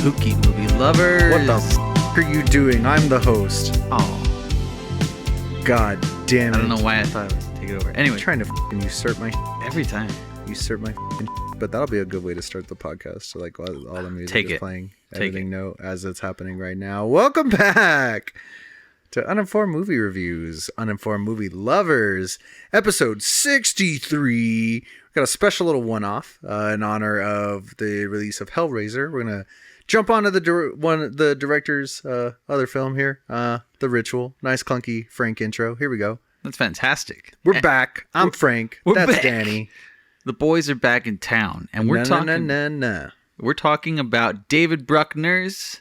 spooky movie lovers. What the are you doing? I'm the host. Oh, God damn it. I don't know why I thought I was take it over. Anyway, I'm trying to usurp my every time. but that'll be a good way to start the podcast. So like all the music is playing, everything note as it's happening right now. Welcome back to Uninformed Movie Reviews, Uninformed Movie Lovers, episode 63. We got a special little one-off in honor of the release of Hellraiser. We're gonna jump onto the director's other film here, The Ritual. Nice clunky Frank intro. Here we go. That's fantastic. We're back. I'm Frank. That's back. Danny. The boys are back in town, and we're talking about David Bruckner's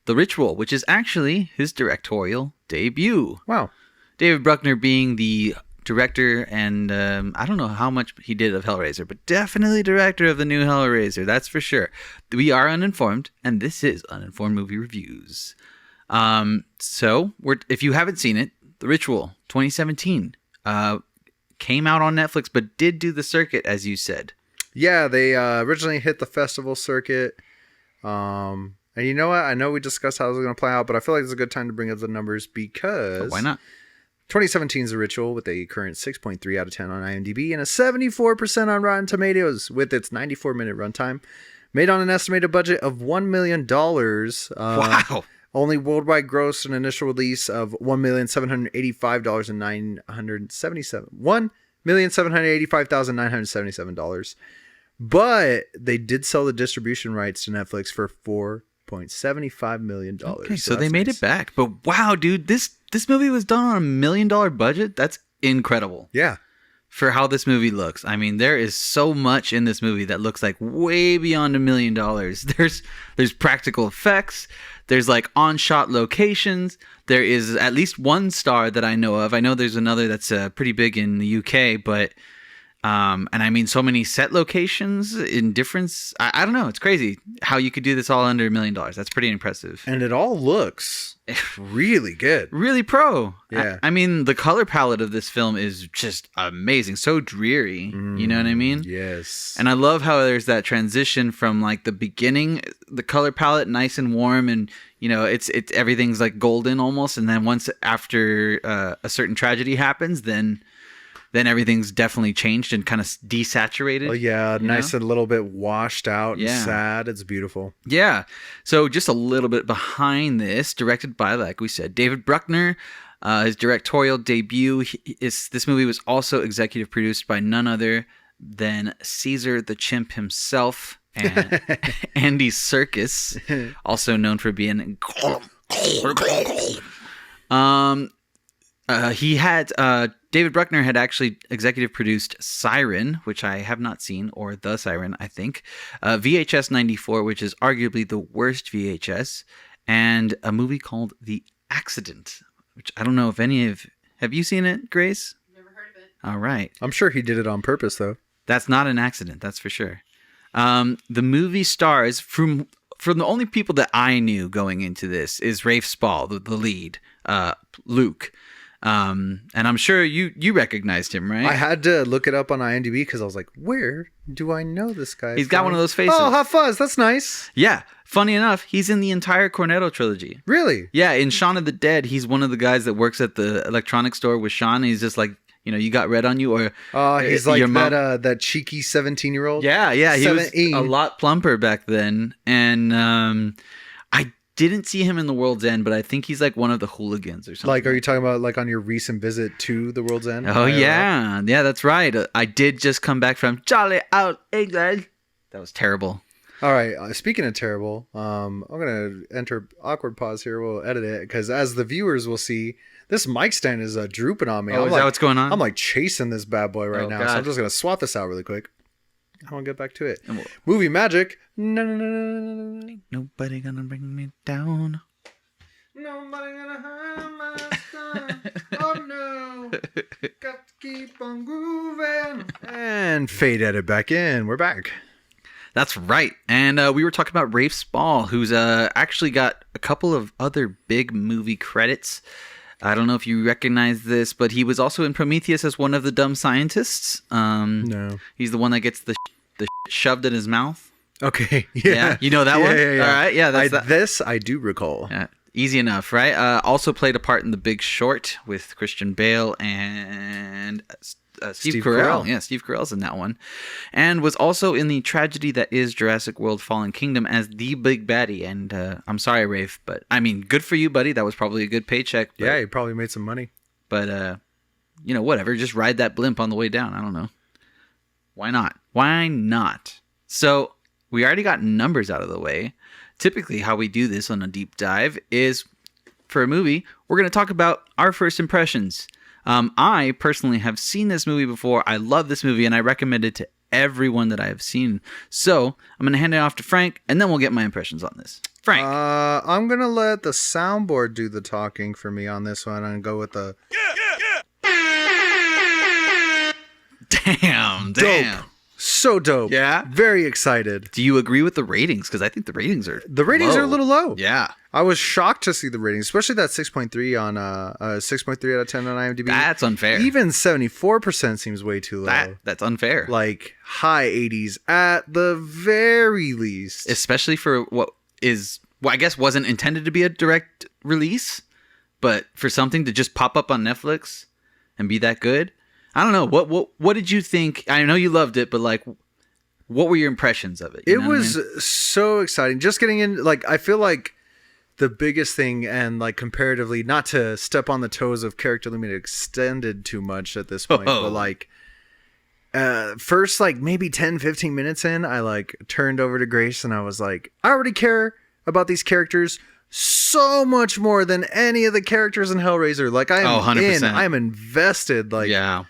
The Ritual, which is actually his directorial debut. Wow. David Bruckner being the director, and I don't know how much he did of Hellraiser, but definitely director of the new Hellraiser, that's for sure. We are Uninformed, and this is Uninformed Movie Reviews. So, if you haven't seen it, The Ritual, 2017, came out on Netflix, but did do the circuit, as you said. Yeah, they originally hit the festival circuit. And you know what? I know we discussed how it was going to play out, but I feel like it's a good time to bring up the numbers because... why not? 2017's The Ritual with a current 6.3 out of 10 on IMDb and a 74% on Rotten Tomatoes with its 94-minute runtime. Made on an estimated budget of $1 million. Wow. Only worldwide gross an initial release of $1,785,977. But they did sell the distribution rights to Netflix for $4.75 million. Okay, so they made it back. But wow, dude, this movie was done on $1 million budget. That's incredible. Yeah. For how this movie looks. I mean, there is so much in this movie that looks like way beyond $1 million. There's practical effects. There's like on-shot locations. There is at least one star that I know of. I know there's another that's pretty big in the UK, but and I mean so many set locations in difference. I don't know. It's crazy how you could do this all under $1 million. That's pretty impressive. And it all looks really good. Really pro. Yeah. I mean, the color palette of this film is just amazing. So dreary. You know what I mean? Yes. And I love how there's that transition from like the beginning, the color palette, nice and warm, and you know, it's everything's like golden almost. And then once after a certain tragedy happens, then everything's definitely changed and kind of desaturated. Oh, yeah. Nice and a little bit washed out and sad. It's beautiful. Yeah. So just a little bit behind this, directed by, like we said, David Bruckner. His directorial debut. This movie was also executive produced by none other than Caesar the Chimp himself and Andy Serkis, also known for being... David Bruckner had actually executive produced Siren, which I have not seen, or The Siren, I think. VHS 94, which is arguably the worst VHS, and a movie called The Accident, which I don't know if have you seen it, Grace? Never heard of it. All right. I'm sure he did it on purpose, though. That's not an accident, that's for sure. The movie stars, from the only people that I knew going into this, is Rafe Spall, the lead, Luke. And I'm sure you recognized him, right? I had to look it up on IMDb because I was like, where do I know this guy? He's got one of those faces. Oh, Hot Fuzz. That's nice. Yeah. Funny enough, he's in the entire Cornetto trilogy. Really? Yeah. In Shaun of the Dead, he's one of the guys that works at the electronics store with Shaun. And he's just like, you know, you got red on you, or he's like that cheeky 17-year-old. Yeah. He was a lot plumper back then. And I didn't see him in The World's End, but I think he's like one of the hooligans or something. Like, are you talking about like on your recent visit to The World's End? Oh, yeah. Yeah, that's right. I did just come back from Jolly Out England. That was terrible. All right. Speaking of terrible, I'm going to enter awkward pause here. We'll edit it because as the viewers will see, this mic stand is drooping on me. Oh, is that what's going on? I'm like chasing this bad boy right now. God. So I'm just going to swap this out really quick. I want to get back to it. Movie magic. No. Ain't nobody gonna bring me down. Nobody gonna harm my son. Oh no. Got to keep on grooving. And fade edit back in. We're back. That's right. And we were talking about Rafe Spall, who's actually got a couple of other big movie credits. I don't know if you recognize this, but he was also in Prometheus as one of the dumb scientists. No. He's the one that gets the shoved in his mouth. Okay. Yeah. You know that one? Yeah. All right. Yeah. This I do recall. Yeah. Easy enough, right? Also played a part in The Big Short with Christian Bale and Steve Carell. Yeah, Steve Carell's in that one. And was also in the tragedy that is Jurassic World Fallen Kingdom as the big baddie. And I'm sorry, Rafe, but I mean, good for you, buddy. That was probably a good paycheck. But, yeah, you probably made some money. But, whatever. Just ride that blimp on the way down. I don't know. Why not? Why not? So we already got numbers out of the way. Typically, how we do this on a deep dive is, for a movie, we're going to talk about our first impressions. I personally have seen this movie before. I love this movie, and I recommend it to everyone that I have seen. So I'm going to hand it off to Frank, and then we'll get my impressions on this. Frank. I'm going to let the soundboard do the talking for me on this one and go with the... Damn. Dope. So dope. Yeah? Very excited. Do you agree with the ratings? Because I think the ratings are are a little low. Yeah. I was shocked to see the ratings, especially that 6.3 on 6.3 out of 10 on IMDb. That's unfair. Even 74% seems way too low. That's unfair. Like high 80s at the very least. Especially for what I guess wasn't intended to be a direct release, but for something to just pop up on Netflix and be that good. I don't know. What did you think? I know you loved it, but like, what were your impressions of it? It was so exciting. Just getting in, like, I feel like the biggest thing, and like comparatively, not to step on the toes of Character Limited Extended too much at this point, but like, first like maybe 10-15 minutes in, I like turned over to Grace and I was like, I already care about these characters so much more than any of the characters in Hellraiser. Like I'm invested. Like, yeah.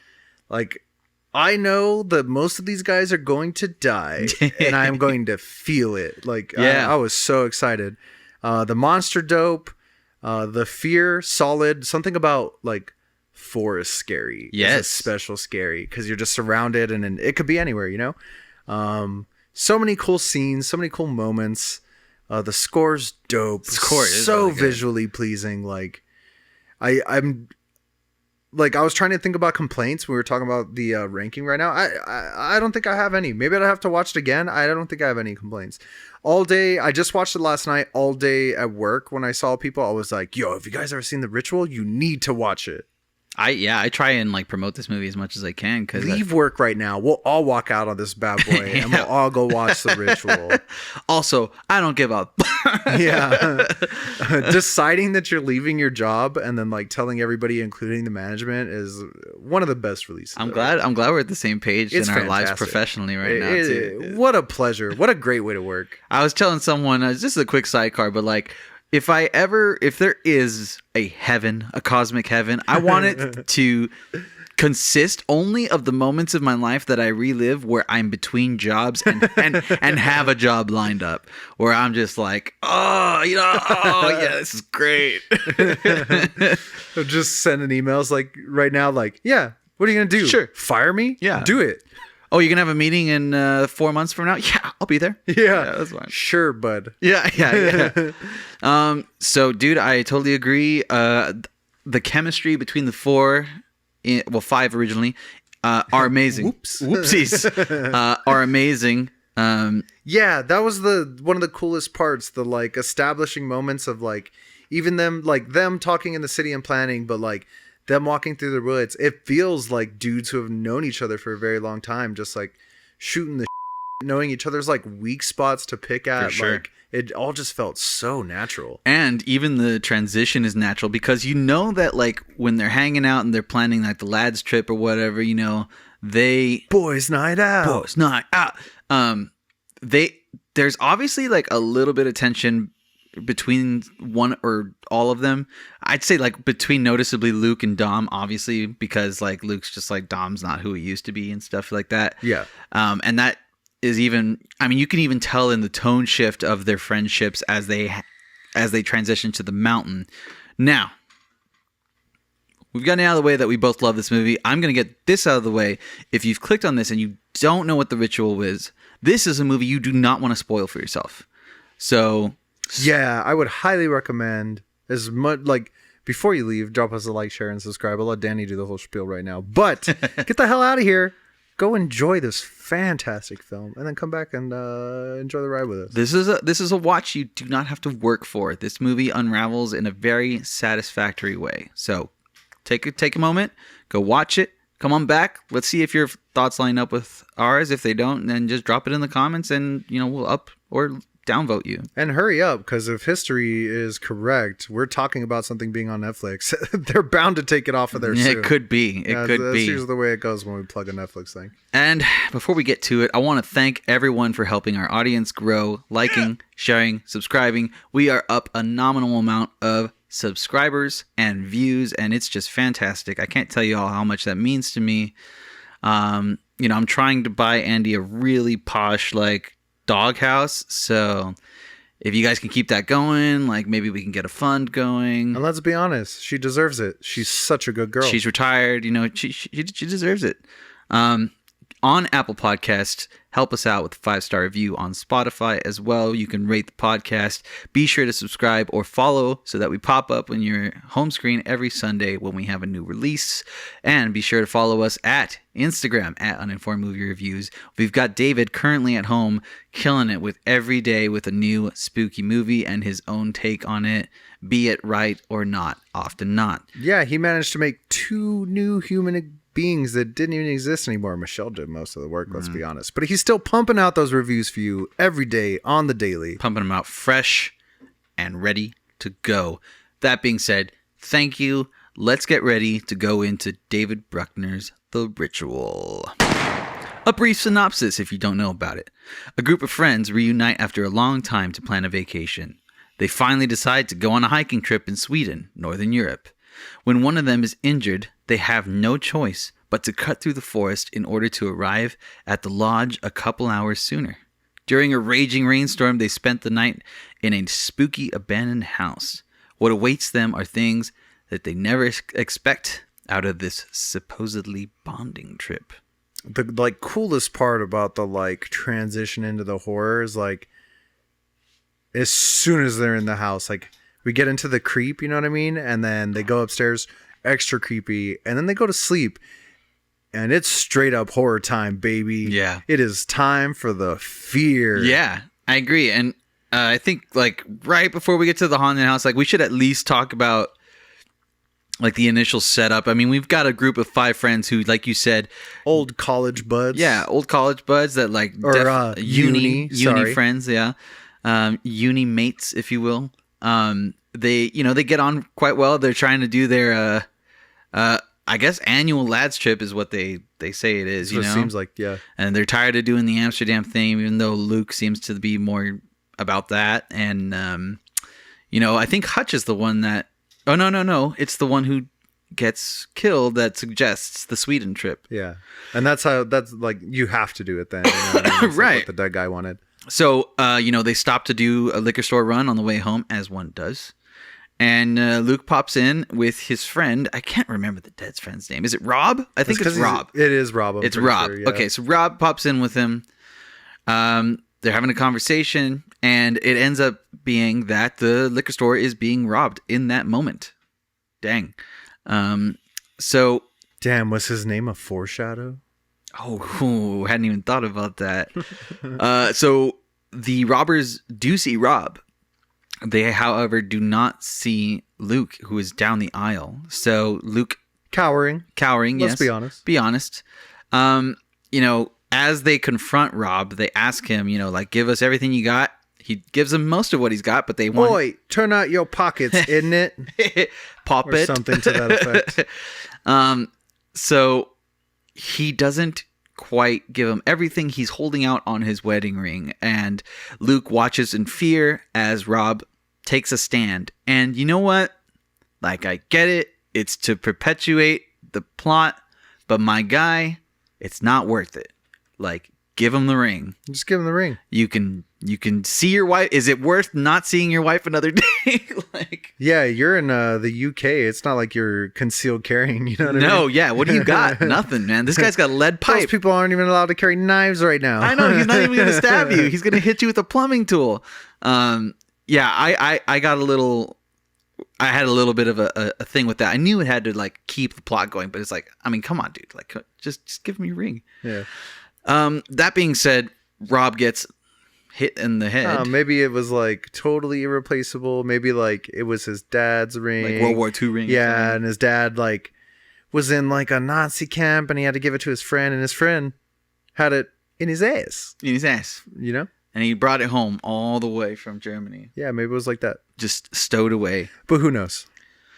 Like, I know that most of these guys are going to die, and I'm going to feel it. Like, yeah. I was so excited. The monster dope, the fear solid. Something about like forest scary. Yes, special scary because you're just surrounded, and it could be anywhere. You know, so many cool scenes, so many cool moments. The score's dope. The score is so really visually pleasing. Like, I'm. Like, I was trying to think about complaints. We were talking about the ranking right now. I don't think I have any. Maybe I'd have to watch it again. I don't think I have any complaints. All day, I just watched it last night. All day at work, when I saw people, I was like, yo, have you guys ever seen The Ritual? You need to watch it. I try and like promote this movie as much as I can. Leave work right now. We'll all walk out on this bad boy and we'll all go watch The Ritual. Also, I don't give up. Yeah. Deciding that you're leaving your job and then like telling everybody, including the management, is one of the best releases. I'm glad we're at the same page in our lives professionally right now too. What a pleasure. What a great way to work. I was telling someone, just a quick sidecar, but like, if there is a heaven, a cosmic heaven, I want it to consist only of the moments of my life that I relive where I'm between jobs and have a job lined up, where I'm just like, oh yeah, this is great. Just sending emails like right now, like, yeah, what are you gonna do? Sure, fire me? Yeah, do it. Oh, you're going to have a meeting in 4 months from now? Yeah, I'll be there. Yeah, that's fine. Sure, bud. Yeah. So, dude, I totally agree. The chemistry between the five originally, are amazing. Whoopsies. Are amazing. Yeah, that was one of the coolest parts. The, like, establishing moments of, like, even them talking in the city and planning, but, like, them walking through the woods. It feels like dudes who have known each other for a very long time, just like shooting the knowing each other's like weak spots to pick at. For sure. Like, it all just felt so natural. And even the transition is natural because you know that like when they're hanging out and they're planning like the lads trip or whatever, you know, boys night out. There's obviously like a little bit of tension between one or all of them. I'd say like between noticeably Luke and Dom, obviously, because like Luke's just like Dom's not who he used to be and stuff like that. Yeah. And that is even, I mean, you can even tell in the tone shift of their friendships as they transition to the mountain. Now, we've gotten out of the way that we both love this movie. I'm going to get this out of the way. If you've clicked on this and you don't know what The Ritual is, this is a movie you do not want to spoil for yourself. So yeah, I would highly recommend, as much like before you leave, drop us a like, share, and subscribe. I'll let Danny do the whole spiel right now. But get the hell out of here. go enjoy this fantastic film, and then come back and enjoy the ride with us. This is a watch you do not have to work for. This movie unravels in a very satisfactory way. So take a moment, go watch it, come on back. Let's see if your thoughts line up with ours. If they don't, then just drop it in the comments, and we'll up or downvote you. And hurry up, because if history is correct, we're talking about something being on Netflix. They're bound to take it off of there soon. It could be. That's usually the way it goes when we plug a Netflix thing. And before we get to it, I want to thank everyone for helping our audience grow, liking, sharing, subscribing. We are up a nominal amount of subscribers and views, and it's just fantastic. I can't tell you all how much that means to me. I'm trying to buy Andy a really posh, doghouse, so if you guys can keep that going, maybe we can get a fund going. And let's be honest, she deserves it. She's such a good girl. She's retired, she deserves it. On Apple Podcasts, help us out with a 5-star review. On Spotify as well, you can rate the podcast. Be sure to subscribe or follow so that we pop up on your home screen every Sunday when we have a new release. And be sure to follow us at Instagram at Uninformed Movie Reviews. We've got David currently at home killing it with every day with a new spooky movie and his own take on it, be it right or not. Often not. Yeah, he managed to make 2 new human beings that didn't even exist anymore. Michelle did most of the work, let's be honest. But he's still pumping out those reviews for you every day on the daily. Pumping them out fresh and ready to go. That being said, thank you. Let's get ready to go into David Bruckner's The Ritual. A brief synopsis if you don't know about it. A group of friends reunite after a long time to plan a vacation. They finally decide to go on a hiking trip in Sweden, Northern Europe. When one of them is injured, they have no choice but to cut through the forest in order to arrive at the lodge a couple hours sooner. During a raging rainstorm, they spent the night in a spooky abandoned house. What awaits them are things that they never expect out of this supposedly bonding trip. The coolest part about the transition into the horror is as soon as they're in the house, we get into the creep, you know what I mean? And then they go upstairs, extra creepy, and then they go to sleep. And it's straight up horror time, baby. Yeah. It is time for the fear. Yeah, I agree. And I think right before we get to the haunted house, we should at least talk about the initial setup. I mean, we've got a group of 5 friends who, like you said, old college buds. Yeah, old college buds that uni friends, yeah. Uni mates, if you will. They get on quite well. They're trying to do their I guess annual lads trip is what they say it is. It seems like, yeah. And they're tired of doing the Amsterdam thing, even though Luke seems to be more about that. And I think Hutch is the one that. Oh no! It's the one who gets killed that suggests the Sweden trip. Yeah, and that's you have to do it then, right? What the dead guy wanted. So they stop to do a liquor store run on the way home, as one does. And Luke pops in with his friend. I can't remember the dead's friend's name. Is it Rob? I think it's Rob. It is Rob. It's Rob. Sure, yeah. Okay, so Rob pops in with him. They're having a conversation, and it ends up being that the liquor store is being robbed in that moment. Dang. So. Damn, was his name a foreshadow? Oh, hadn't even thought about that. So the robbers do see Rob. They, however, do not see Luke, who is down the aisle. So Luke... Cowering. Let's be honest. Be honest. As they confront Rob, they ask him, give us everything you got. He gives them most of what he's got, but they want... Boy, turn out your pockets, isn't it? Pop or it. Something to that effect. So he doesn't quite give him everything. He's holding out on his wedding ring, and Luke watches in fear as Rob takes a stand. And you know what? I get it. It's to perpetuate the plot, but my guy, it's not worth it. Give him the ring. Just give him the ring. You can see your wife. Is it worth not seeing your wife another day? Yeah, you're in the UK. It's not like you're concealed carrying. You know what I mean? No, yeah. What do you got? Nothing, man. This guy's got a lead pipe. Those people aren't even allowed to carry knives right now. I know. He's not even going to stab you. He's going to hit you with a plumbing tool. Yeah, I got a little. I had a little bit of a thing with that. I knew it had to like keep the plot going, but it's like, I mean, come on, dude, like just give me a ring. Yeah. That being said, Rob gets hit in the head. Maybe it was like totally irreplaceable. Maybe like it was his dad's ring, like World War II ring. Yeah, and his dad like was in like a Nazi camp, and he had to give it to his friend, and his friend had it in his ass. In his ass, you know. And he brought it home all the way from Germany. Yeah, maybe it was like that, just stowed away. But who knows?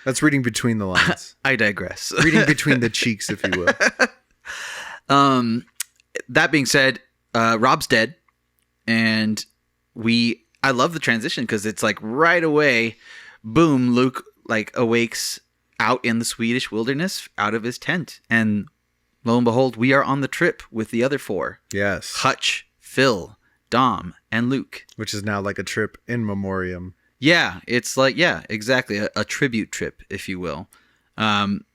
That's reading between the lines. I digress. Reading between the cheeks, if you will. That being said, Rob's dead. And I love the transition because it's like right away, boom, Luke like awakes out in the Swedish wilderness out of his tent. And lo and behold, we are on the trip with the other four. Yes. Hutch, Phil, Dom, and Luke. Which is now like a trip in memoriam. Yeah, it's like, yeah, exactly. A tribute trip, if you will.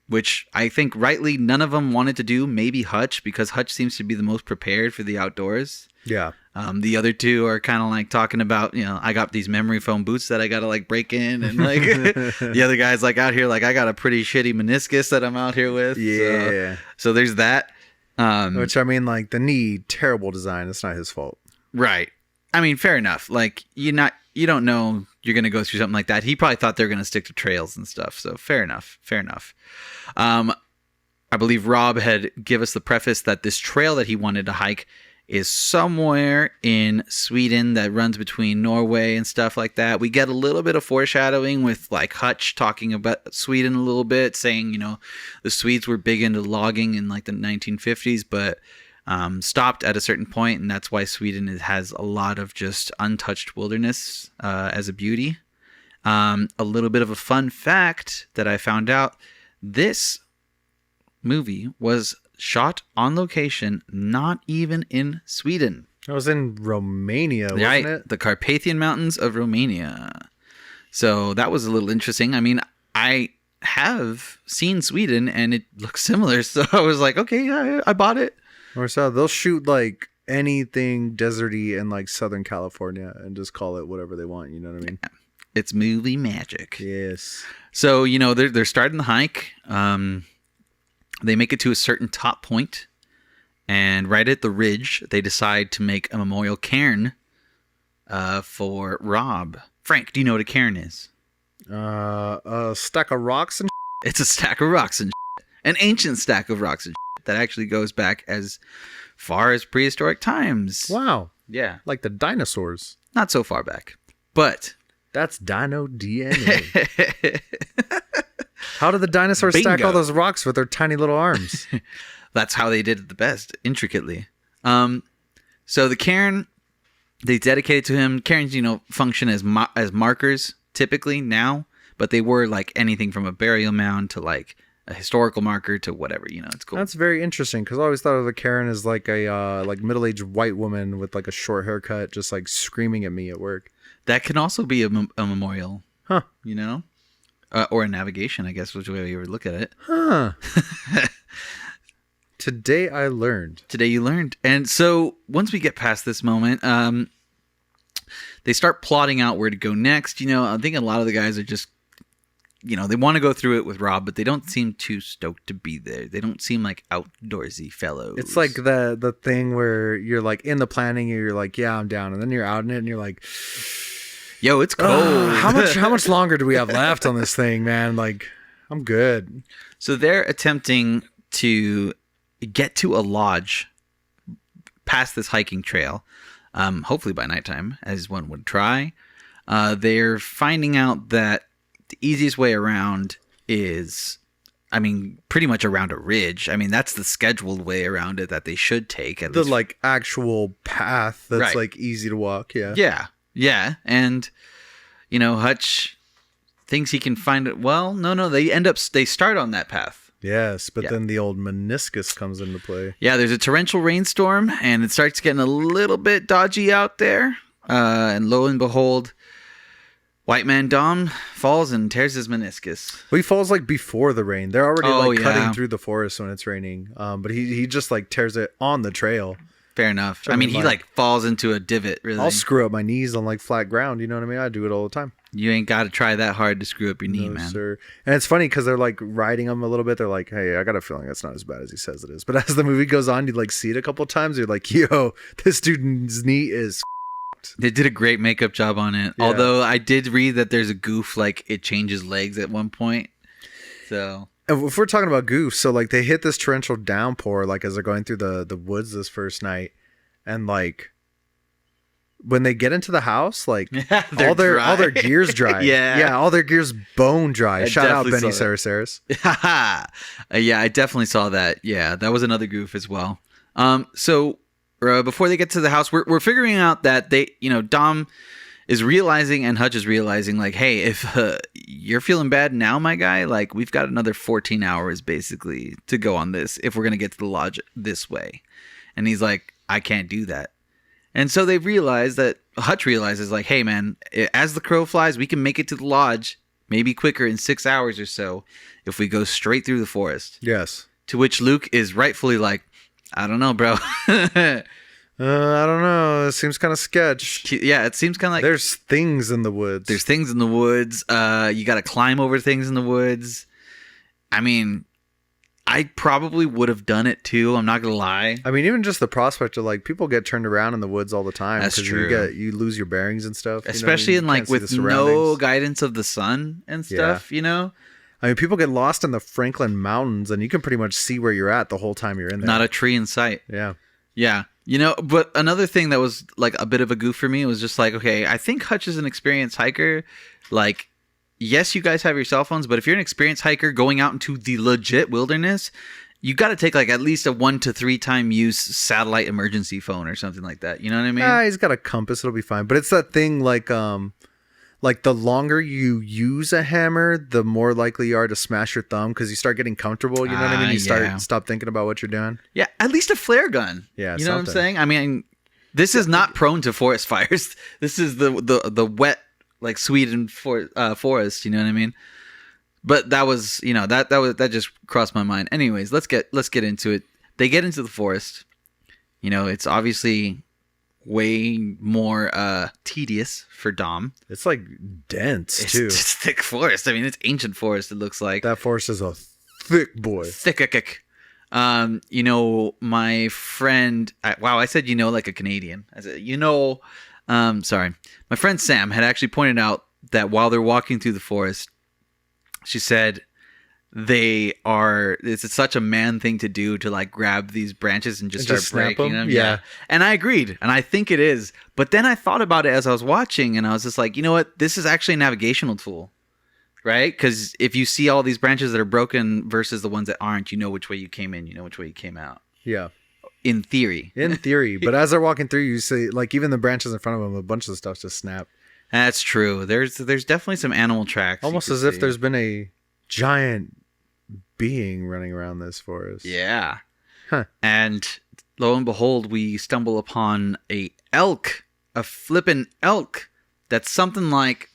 Which I think rightly none of them wanted to do. Maybe Hutch, because Hutch seems to be the most prepared for the outdoors. Yeah. The other two are kind of like talking about, I got these memory foam boots that I got to like break in. And like the other guy's like out here, like I got a pretty shitty meniscus that I'm out here with. Yeah. So there's that. Which I mean, like the knee, terrible design. It's not his fault. Right. I mean, fair enough. Like you don't know you're going to go through something like that. He probably thought they were going to stick to trails and stuff. So fair enough. I believe Rob had give us the preface that this trail that he wanted to hike is somewhere in Sweden that runs between Norway and stuff like that. We get a little bit of foreshadowing with like Hutch talking about Sweden a little bit, saying, the Swedes were big into logging in like the 1950s, but stopped at a certain point, and that's why Sweden has a lot of just untouched wilderness as a beauty. A little bit of a fun fact that I found out, this movie was shot on location, not even in Sweden. It was in Romania, wasn't it? The Carpathian Mountains of Romania. So that was a little interesting. I mean, I have seen Sweden and it looks similar, so I was like, okay, yeah, I bought it. Or so they'll shoot like anything deserty in like Southern California and just call it whatever they want. You know what I mean? Yeah. It's movie magic. Yes. So they're starting the hike. They make it to a certain top point, and right at the ridge, they decide to make a memorial cairn for Rob. Frank, do you know what a cairn is? A stack of rocks and It's a stack of rocks and an ancient stack of rocks and that actually goes back as far as prehistoric times. Wow. Yeah. Like the dinosaurs. Not so far back, but that's dino DNA. How did the dinosaurs Bingo. stack all those rocks with their tiny little arms? That's how they did it the best, intricately. So the cairn, they dedicated to him. Cairns, function as markers typically now, but they were like anything from a burial mound to like a historical marker to whatever. It's cool. That's very interesting because I always thought of a Karen as like a middle-aged white woman with like a short haircut, just like screaming at me at work. That can also be a memorial, huh? Or a navigation, I guess, which way you would look at it. Huh. Today I learned. Today you learned. And so once we get past this moment, they start plotting out where to go next. I think a lot of the guys are just, they want to go through it with Rob, but they don't seem too stoked to be there. They don't seem like outdoorsy fellows. It's like the thing where you're like in the planning and you're like, yeah, I'm down. And then you're out in it and you're like, yo, it's cold. How much longer do we have left on this thing, man? Like, I'm good. So they're attempting to get to a lodge past this hiking trail, hopefully by nighttime, as one would try. They're finding out that the easiest way around is, pretty much around a ridge. That's the scheduled way around it that they should take. At least. Like actual path that's right. Like easy to walk. Yeah. Yeah. Yeah. And, Hutch thinks he can find it. Well, no. They start on that path. Yes. But then the old meniscus comes into play. Yeah. There's a torrential rainstorm and it starts getting a little bit dodgy out there. And lo and behold, white man Dom falls and tears his meniscus. Well, he falls like before the rain. They're already cutting through the forest when it's raining. But he just like tears it on the trail. Fair enough. He like falls into a divot, really. I'll screw up my knees on like flat ground. You know what I mean? I do it all the time. You ain't got to try that hard to screw up your knee, man. Sir. And it's funny because they're like riding him a little bit. They're like, hey, I got a feeling that's not as bad as he says it is. But as the movie goes on, you like see it a couple times. You're like, yo, this dude's knee is They did a great makeup job on it. Yeah. Although I did read that there's a goof, like it changes legs at one point. So if we're talking about goofs, so like they hit this torrential downpour like as they're going through the woods this first night, and like when they get into the house, like all their gear's dry. Yeah, all their gear's bone dry. Shout out Benny Saraceres. Yeah, I definitely saw that. Yeah, that was another goof as well. So before they get to the house, we're figuring out that Dom is realizing and Hutch is realizing, like, hey, if you're feeling bad now, my guy, like we've got another 14 hours basically to go on this if we're gonna get to the lodge this way. And he's like, I can't do that. And so they've realized that Hutch realizes, like, hey, man, as the crow flies, we can make it to the lodge maybe quicker in 6 hours or so if we go straight through the forest. Yes. To which Luke is rightfully like, I don't know, bro. I don't know. It seems kind of sketch. Yeah, it seems kind of like there's things in the woods. There's things in the woods. You got to climb over things in the woods. I mean, I probably would have done it too. I'm not gonna lie. I mean, even just the prospect of like people get turned around in the woods all the time. That's true. You lose your bearings and stuff. Especially in like with no guidance of the sun and stuff. Yeah. I mean, people get lost in the Franklin Mountains, and you can pretty much see where you're at the whole time you're in there. Not a tree in sight. Yeah. Yeah. But another thing that was like a bit of a goof for me was just like, okay, I think Hutch is an experienced hiker. Like, yes, you guys have your cell phones, but if you're an experienced hiker going out into the legit wilderness, you got to take like at least a 1 to 3 time use satellite emergency phone or something like that. You know what I mean? He's got a compass. It'll be fine. But it's that thing like the longer you use a hammer, the more likely you are to smash your thumb because you start getting comfortable. You know what I mean? You stop thinking about what you're doing. Yeah, at least a flare gun. Yeah, you know what I'm saying? I mean, this is not prone to forest fires. This is the wet, like Sweden forest. You know what I mean? But that was that just crossed my mind. Anyways, let's get into it. They get into the forest. It's obviously way more tedious for Dom. It's like dense too. It's thick forest. I mean, it's ancient forest. It looks like that forest is a thick boy. Thick. My friend. I said like a Canadian. I said sorry. My friend Sam had actually pointed out that while they're walking through the forest, she said it's such a man thing to do to like grab these branches and just start breaking them. Yeah. And I agreed. And I think it is. But then I thought about it as I was watching and I was just like, you know what? This is actually a navigational tool, right? Because if you see all these branches that are broken versus the ones that aren't, you know which way you came in, you know which way you came out. Yeah. In theory. But as they're walking through, you see like even the branches in front of them, a bunch of stuff just snap. That's true. There's definitely some animal tracks. Almost as if there's been a giant being running around this forest. Yeah. Huh. And lo and behold, we stumble upon a flippin' elk that's something like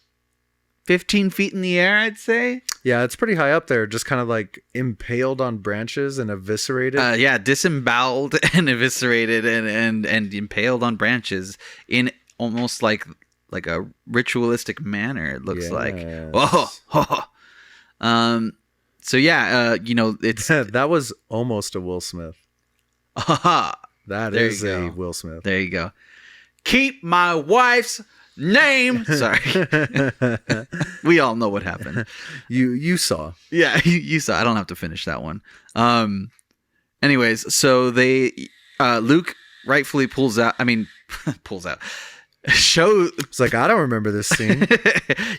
15 feet in the air, I'd say. Yeah, it's pretty high up there, just kind of like impaled on branches and eviscerated. Disemboweled and eviscerated and impaled on branches in almost like a ritualistic manner, it looks like. Whoa. So yeah, it's that was almost a Will Smith. That is a Will Smith. There you go. Keep my wife's name. Sorry. We all know what happened. You saw. Yeah, you saw. I don't have to finish that one. Anyways, so Luke rightfully pulls out. It's like, I don't remember this scene.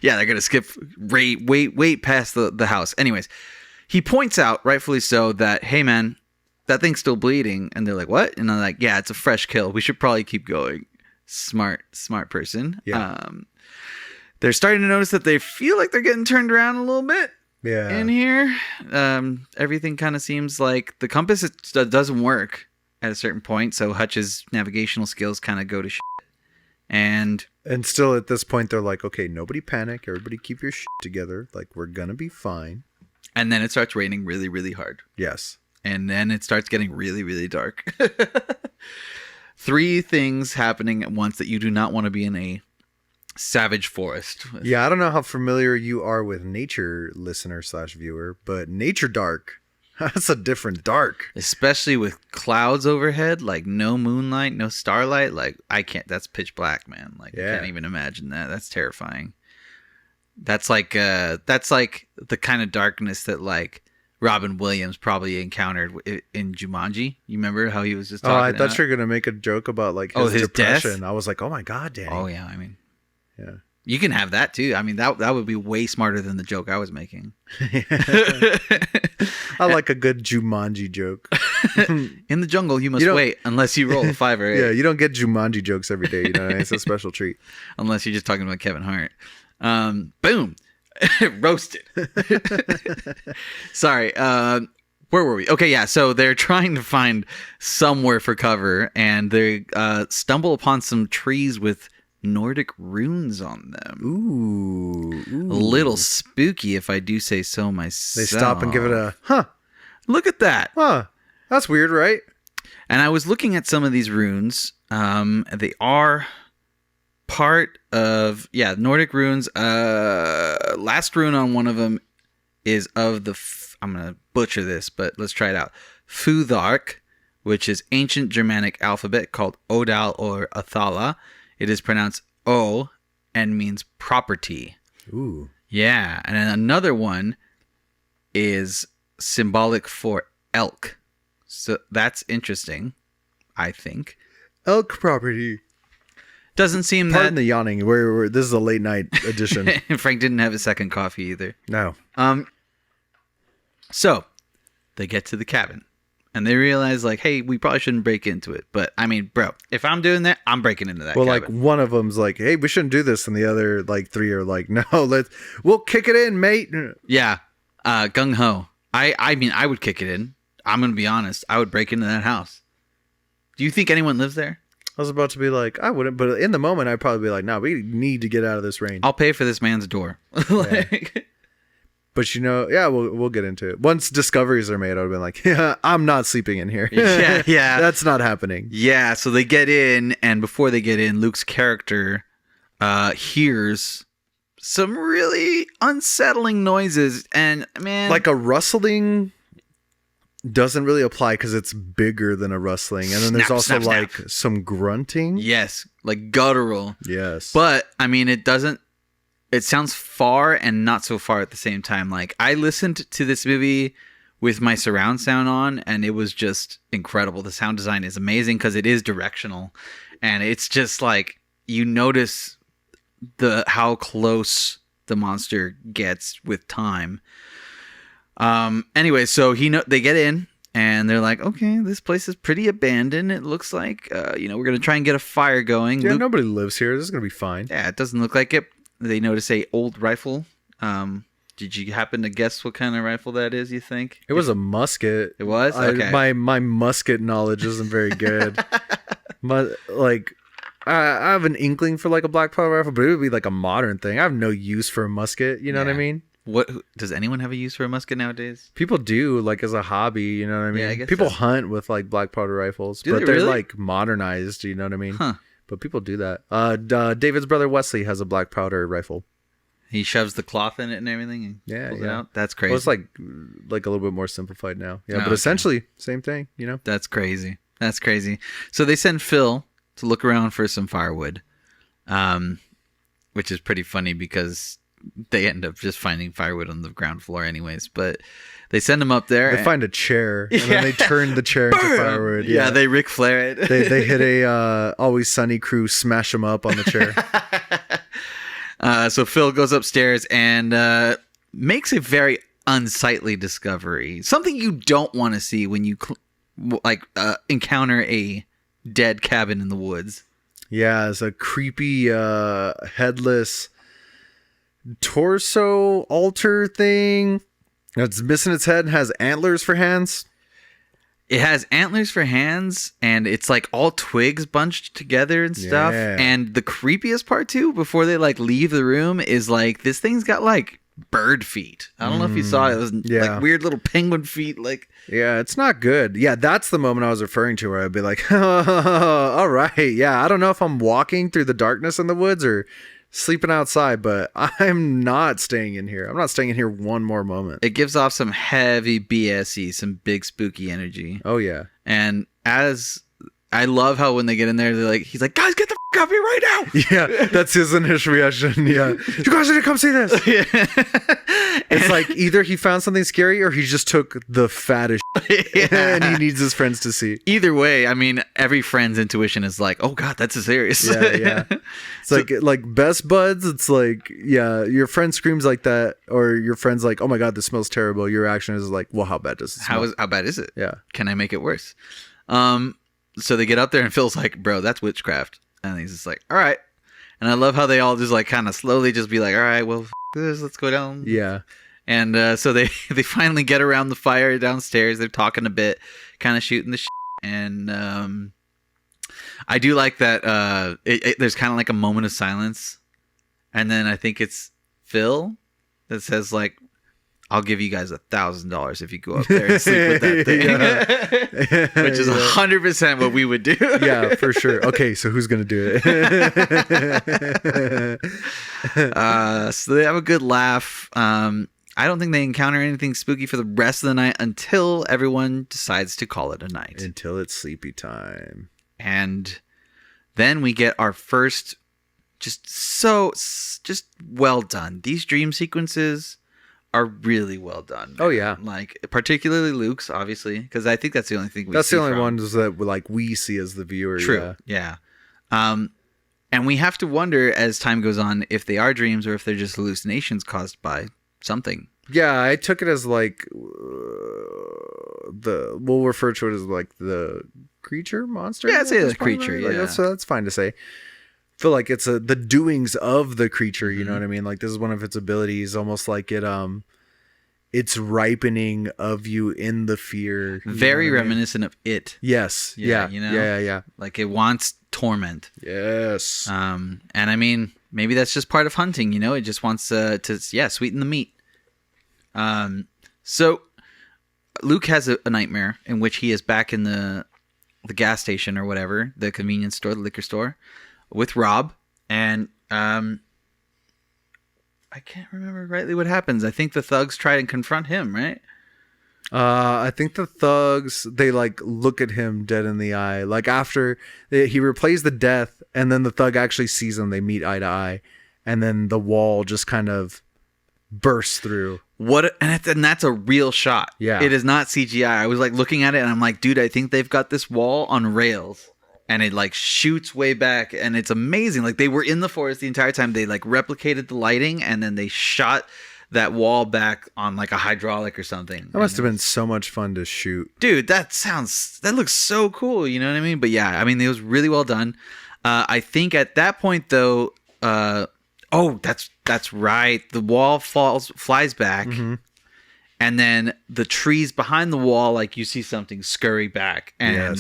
Yeah, they're gonna skip way past the house. Anyways, he points out, rightfully so, that hey man, that thing's still bleeding, and they're like, what? And I'm like, yeah, it's a fresh kill. We should probably keep going. Smart person. Yeah. They're starting to notice that they feel like they're getting turned around a little bit. Yeah. In here, everything kind of seems like the compass doesn't work at a certain point, so Hutch's navigational skills kind of go to shit. And still at this point, they're like, okay, nobody panic. Everybody keep your shit together. Like, we're going to be fine. And then it starts raining really, really hard. Yes. And then it starts getting really, really dark. 3 things happening at once that you do not want to be in a savage forest. Yeah, I don't know how familiar you are with nature, listener / viewer, but nature dark. That's a different dark. Especially with clouds overhead, like no moonlight, no starlight. Like I can't. That's pitch black, man. Like I can't even imagine that. That's terrifying. That's like the kind of darkness that like Robin Williams probably encountered in Jumanji. You remember how he was just talking? Oh, I thought you were gonna make a joke about like his depression. Death? I was like, oh my god, Danny. Oh yeah, I mean, yeah. You can have that too. I mean, that would be way smarter than the joke I was making. I like a good Jumanji joke. In the jungle, you must wait unless you roll a 5 or 8. Yeah, you don't get Jumanji jokes every day. You know, it's a special treat. Unless you're just talking about Kevin Hart. Boom, roasted. Sorry. Where were we? Okay, yeah. So they're trying to find somewhere for cover, and they stumble upon some trees with Nordic runes on them. Ooh. A little spooky, if I do say so myself. They stop and give it a huh. Look at that. Huh. That's weird, right? And I was looking at some of these runes. They are part of Nordic runes. Last rune on one of them is of the I'm gonna butcher this, but let's try it out. Futhark, which is ancient Germanic alphabet called Odal or Athala. It is pronounced O and means property. Ooh. Yeah. And then another one is symbolic for elk. So that's interesting, I think. Elk property. Doesn't seem Pardon the yawning. We're this is a late night edition. Frank didn't have a second coffee either. No. So they get to the cabin. And they realize, like, hey, we probably shouldn't break into it. But, I mean, bro, if I'm doing that, I'm breaking into that cabin. Like, one of them's like, hey, we shouldn't do this. And the other, like, 3 are like, no, we'll kick it in, mate. Yeah. Gung-ho. I mean, I would kick it in. I'm going to be honest. I would break into that house. Do you think anyone lives there? I was about to be like, I wouldn't. But in the moment, I'd probably be like, no, we need to get out of this rain. I'll pay for this man's door. Yeah. But we'll get into it. Once discoveries are made, I would have been like, yeah, I'm not sleeping in here. Yeah. That's not happening. Yeah, so they get in, and before they get in, Luke's character hears some really unsettling noises. And, man... Like a rustling doesn't really apply because it's bigger than a rustling. And then there's also some grunting. Yes, like guttural. Yes. But, I mean, it doesn't... It sounds far and not so far at the same time. Like, I listened to this movie with my surround sound on, and it was just incredible. The sound design is amazing because it is directional, and it's just like you notice how close the monster gets with time. Anyway, so they get in, and they're like, okay, this place is pretty abandoned. It looks like we're gonna try and get a fire going. Yeah, nobody lives here. This is gonna be fine. Yeah, it doesn't look like it. They notice a old rifle. Did you happen to guess what kind of rifle that is, you think? It was a musket. It was? Okay. My musket knowledge isn't very good. I have an inkling for like a black powder rifle, but it would be like a modern thing. I have no use for a musket. You know what I mean? What does anyone have a use for a musket nowadays? People do, like as a hobby. You know what I mean? Yeah, I guess people hunt with like black powder rifles, but they're like modernized. You know what I mean? Huh. But people do that. David's brother Wesley has a black powder rifle. He shoves the cloth in it and everything and pulls it out? That's crazy. Well, it's like a little bit more simplified now. Yeah, but essentially, same thing, you know? That's crazy. So they send Phil to look around for some firewood, which is pretty funny because they end up just finding firewood on the ground floor anyways. But they send him up there. They find a chair, and then they turn the chair into firewood. Yeah, they Ric Flair it. They hit a Always Sunny crew, smash him up on the chair. So Phil goes upstairs and makes a very unsightly discovery. Something you don't want to see when you encounter a dead cabin in the woods. Yeah, it's a creepy headless torso altar thing. It's missing its head and has antlers for hands. It has antlers for hands, and it's like all twigs bunched together and stuff. Yeah. And the creepiest part too, before they like leave the room, is like this thing's got like bird feet. I don't know if you saw it. It was like weird little penguin feet. Like, yeah, it's not good. Yeah, that's the moment I was referring to where I'd be like, all right, yeah, I don't know if I'm walking through the darkness in the woods or sleeping outside, but I'm not staying in here. I'm not staying in here one more moment. It gives off some heavy BSE, some big spooky energy. Oh yeah. And as I love how when they get in there, they're like, he's like, guys, get the f out of here right now. Yeah, that's his initial reaction. Yeah, you guys need to come see this. It's like either he found something scary or he just took the fattest shit and he needs his friends to see. Either way, I mean, every friend's intuition is like, oh God, that's serious. Yeah. It's so, like best buds. It's like, yeah, your friend screams like that, or your friend's like, oh my God, this smells terrible. Your reaction is like, well, how bad does it smell? How bad is it? Yeah. Can I make it worse? So they get up there and Phil's like, bro, that's witchcraft. And he's just like, all right. And I love how they all just like kind of slowly just be like, all right, well, this, let's go down. Yeah. And so they finally get around the fire downstairs. They're talking a bit, kind of shooting the shit. And I do like that there's kind of like a moment of silence. And then I think it's Phil that says like, I'll give you guys $1,000 if you go up there and sleep with that thing. Which is 100% what we would do. Yeah, for sure. Okay, so who's going to do it? So they have a good laugh. I don't think they encounter anything spooky for the rest of the night until everyone decides to call it a night. Until it's sleepy time. And then we get our first just well done. These dream sequences are really well done. Man. Oh yeah, like particularly Luke's, obviously, because I think that's the only thing that's the only ones that like we see as the viewer. True. Yeah. And we have to wonder as time goes on if they are dreams or if they're just hallucinations caused by something. Yeah, I took it as like we'll refer to it as like the creature monster. Yeah, I'd say the creature. Right? Yeah, like, that's fine to say. Feel like it's the doings of the creature, you know what I mean? Like this is one of its abilities, almost like it's ripening of you in the fear. Very reminiscent of It. Yes. Yeah. You know? Yeah. Like it wants torment. Yes. And I mean, maybe that's just part of hunting, you know? It just wants to sweeten the meat. So Luke has a nightmare in which he is back in the gas station or whatever, the convenience store, the liquor store, with Rob, and I can't remember rightly what happens. I think the thugs try and confront him, right? I think the thugs, they like look at him dead in the eye. Like after he replays the death, and then the thug actually sees him. They meet eye to eye, and then the wall just kind of bursts through. And that's a real shot. Yeah, it is not CGI. I was like looking at it, and I'm like, dude, I think they've got this wall on rails. And it like shoots way back, and it's amazing. Like they were in the forest the entire time. They like replicated the lighting, and then they shot that wall back on like a hydraulic or something. That must have been so much fun to shoot, dude. That looks so cool. You know what I mean? But yeah, I mean it was really well done. I think at that point though, that's right. The wall flies back. Mm-hmm. And then the trees behind the wall, like you see something scurry back, and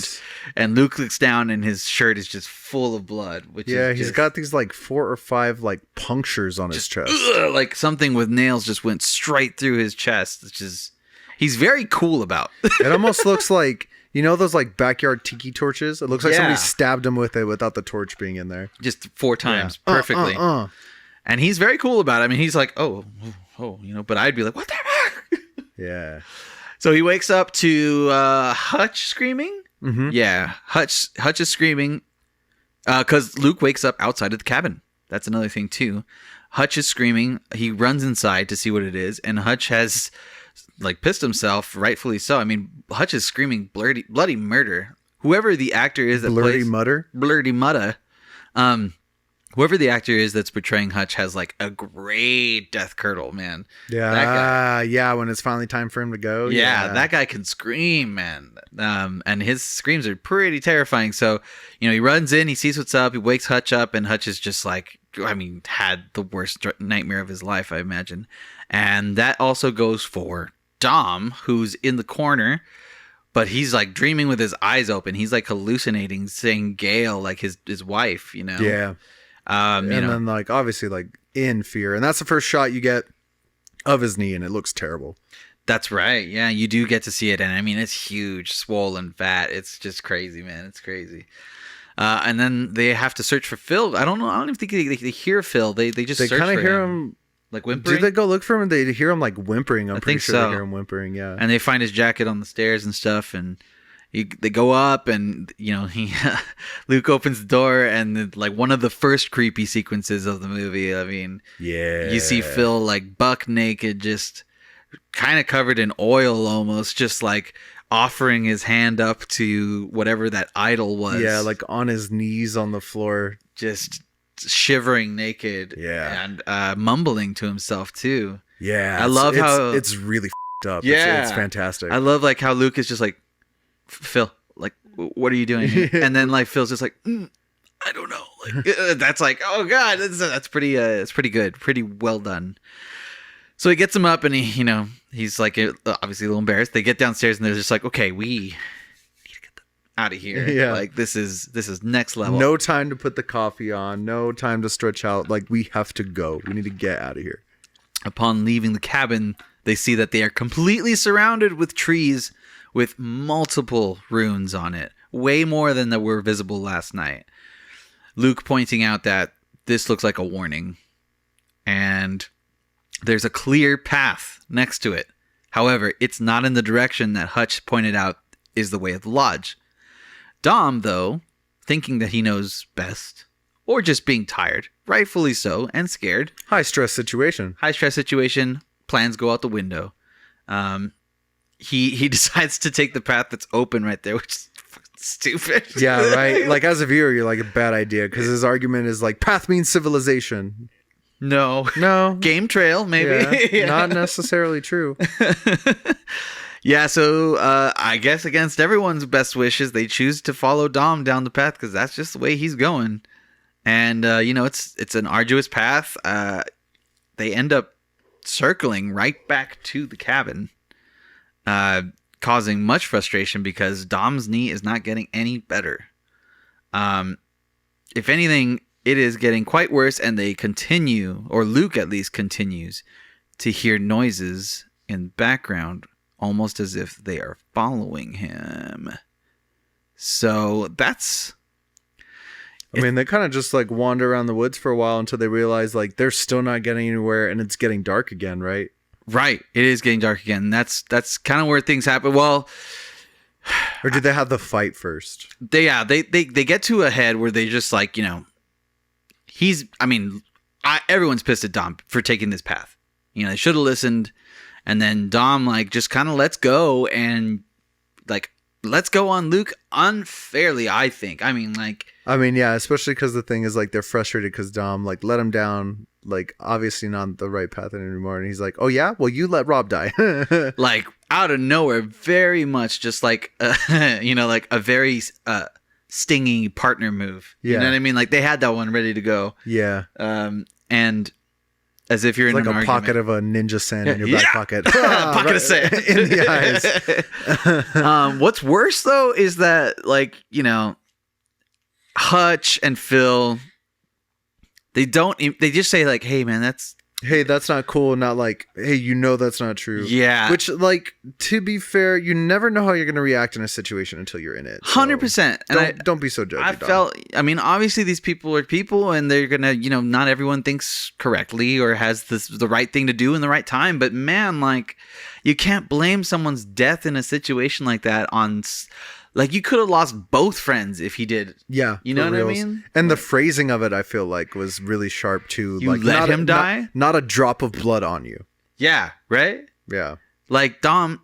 Luke looks down, and his shirt is just full of blood. He's got these like 4 or 5 like punctures on his chest, like something with nails just went straight through his chest. Which is he's very cool about. It almost looks like, you know, those like backyard tiki torches. It looks like somebody stabbed him with it without the torch being in there, just 4 times perfectly. And he's very cool about it. I mean, he's like, oh, you know. But I'd be like, what the heck? Yeah. So he wakes up to Hutch screaming. Mm-hmm. Yeah, Hutch is screaming because Luke wakes up outside of the cabin. That's another thing too. Hutch is screaming. He runs inside to see what it is, and Hutch has like pissed himself, rightfully so. I mean, Hutch is screaming bloody murder. Whoever the actor is that plays Blurty Mutta. Whoever the actor is that's portraying Hutch has like a great death curdle, man. Yeah, yeah. When it's finally time for him to go. Yeah, that guy can scream, man. And his screams are pretty terrifying. So, you know, he runs in, he sees what's up, he wakes Hutch up, and Hutch is just like, I mean, had the worst nightmare of his life, I imagine. And that also goes for Dom, who's in the corner, but he's like dreaming with his eyes open. He's like hallucinating, saying Gail, like his wife, you know? Yeah. Then like obviously like in fear, and that's the first shot you get of his knee, and it looks terrible. That's right. Yeah, you do get to see it, and I mean it's huge, swollen, fat. It's just crazy, man. It's crazy. And then they have to search for Phil. I don't know. I don't even think they hear Phil. They just search kind of for hear him. him. Like whimpering? Do they go look for him? They hear him like whimpering. I'm pretty think sure so. They hear him whimpering, yeah. And they find his jacket on the stairs and stuff, and they go up, and Luke opens the door, and like one of the first creepy sequences of the movie. I mean, yeah, you see Phil like buck naked, just kind of covered in oil, almost, just like offering his hand up to whatever that idol was. Yeah, like on his knees on the floor, just shivering naked, and mumbling to himself too. Yeah, I love how it's really up. Yeah, it's fantastic. I love like how Luke is just like, Phil, like, what are you doing here? And then like Phil's just like, I don't know. Like that's like, oh god, that's pretty. It's pretty good, pretty well done. So he gets him up, and he's like obviously a little embarrassed. They get downstairs, and they're just like, okay, we out of here. Yeah, like this is next level. No time to put the coffee on, no time to stretch out. Like, we have to go, we need to get out of here. Upon leaving the cabin, they see that they are completely surrounded with trees with multiple runes on it, way more than that were visible last night. Luke pointing out that this looks like a warning, and there's a clear path next to it. However, it's not in the direction that Hutch pointed out is the way of the lodge. Dom, though, thinking that he knows best, or just being tired, rightfully so, and scared. High stress situation, plans go out the window. He decides to take the path that's open right there, which is fucking stupid. Yeah, right? Like, as a viewer, you're like, a bad idea, because his argument is like, path means civilization. No. Game trail, maybe. Yeah, not necessarily true. Yeah, so I guess against everyone's best wishes, they choose to follow Dom down the path because that's just the way he's going. And, it's an arduous path. They end up circling right back to the cabin, causing much frustration because Dom's knee is not getting any better. If anything, it is getting quite worse, and they continue, or Luke at least continues, to hear noises in the background, almost as if they are following him. So that's... they kind of just like wander around the woods for a while until they realize like they're still not getting anywhere, and it's getting dark again, right? Right. It is getting dark again. That's kind of where things happen. Well... Or did they have the fight first? They get to a head where they just like, everyone's pissed at Dom for taking this path. They should have listened. And then Dom like just kind of lets go and like lets go on Luke unfairly, I think. Yeah, especially because the thing is like they're frustrated because Dom like let him down, like obviously not the right path anymore. And he's like, oh yeah, well you let Rob die. Like out of nowhere, very much just like, like a very stinging partner move. You know what I mean? Like they had that one ready to go. Yeah. And as if you're in like an a argument. pocket of a ninja sand in your back pocket. Pocket of sand. In the eyes. What's worse though is that like, Hutch and Phil, they just say like, hey man, that's not cool. Not like, hey, that's not true. Yeah. Which, like, to be fair, you never know how you're going to react in a situation until you're in it. 100%. And don't be so judgy. Obviously these people are people, and they're going to, not everyone thinks correctly or has the right thing to do in the right time. But man, like, you can't blame someone's death in a situation like that on... Like, you could have lost both friends if he did. Yeah. You know what I mean? And the phrasing of it, I feel like, was really sharp, too. You like, let him die? Not a drop of blood on you. Yeah, right? Yeah. Like, Dom,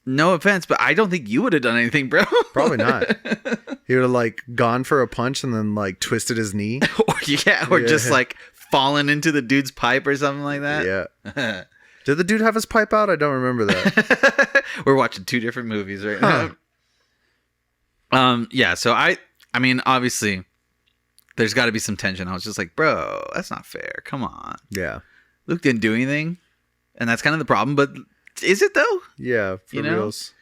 no offense, but I don't think you would have done anything, bro. Probably not. He would have, like, gone for a punch and then, like, twisted his knee. or just, like, fallen into the dude's pipe or something like that. Yeah. Did the dude have his pipe out? I don't remember that. We're watching two different movies right now. Yeah, so obviously there's got to be some tension. I was just like, bro, that's not fair. Come on. Yeah. Luke didn't do anything, and that's kind of the problem, but is it though? Yeah, for reals.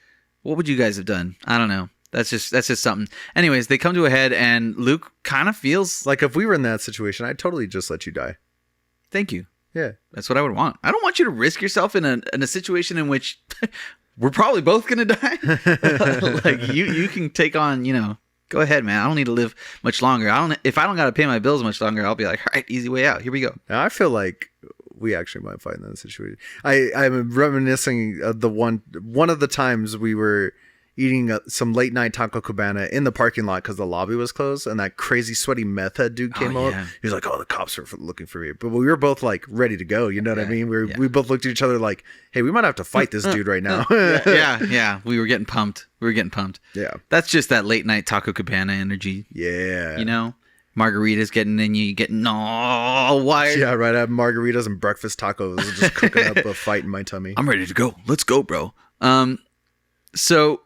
What would you guys have done? I don't know. That's just something. Anyways, they come to a head, and Luke kind of feels like if we were in that situation, I'd totally just let you die. Thank you. Yeah. That's what I would want. I don't want you to risk yourself in a situation in which we're probably both gonna die. Like you can take on, Go ahead, man. I don't need to live much longer. If I don't got to pay my bills much longer, I'll be like, all right, easy way out. Here we go. Now, I feel like we actually might find that situation. I'm reminiscing of one of the times we were eating some late night taco cabana in the parking lot because the lobby was closed, and that crazy sweaty meth head dude came out. He was like, "Oh, the cops are looking for me," but we were both like ready to go. You know what I mean? We both looked at each other like, "Hey, we might have to fight this dude right now." yeah. We were getting pumped. Yeah, that's just that late night taco cabana energy. Yeah, you know, margaritas getting in you, getting all wired. Yeah, right. I have margaritas and breakfast tacos, just cooking up a fight in my tummy. I'm ready to go. Let's go, bro. So.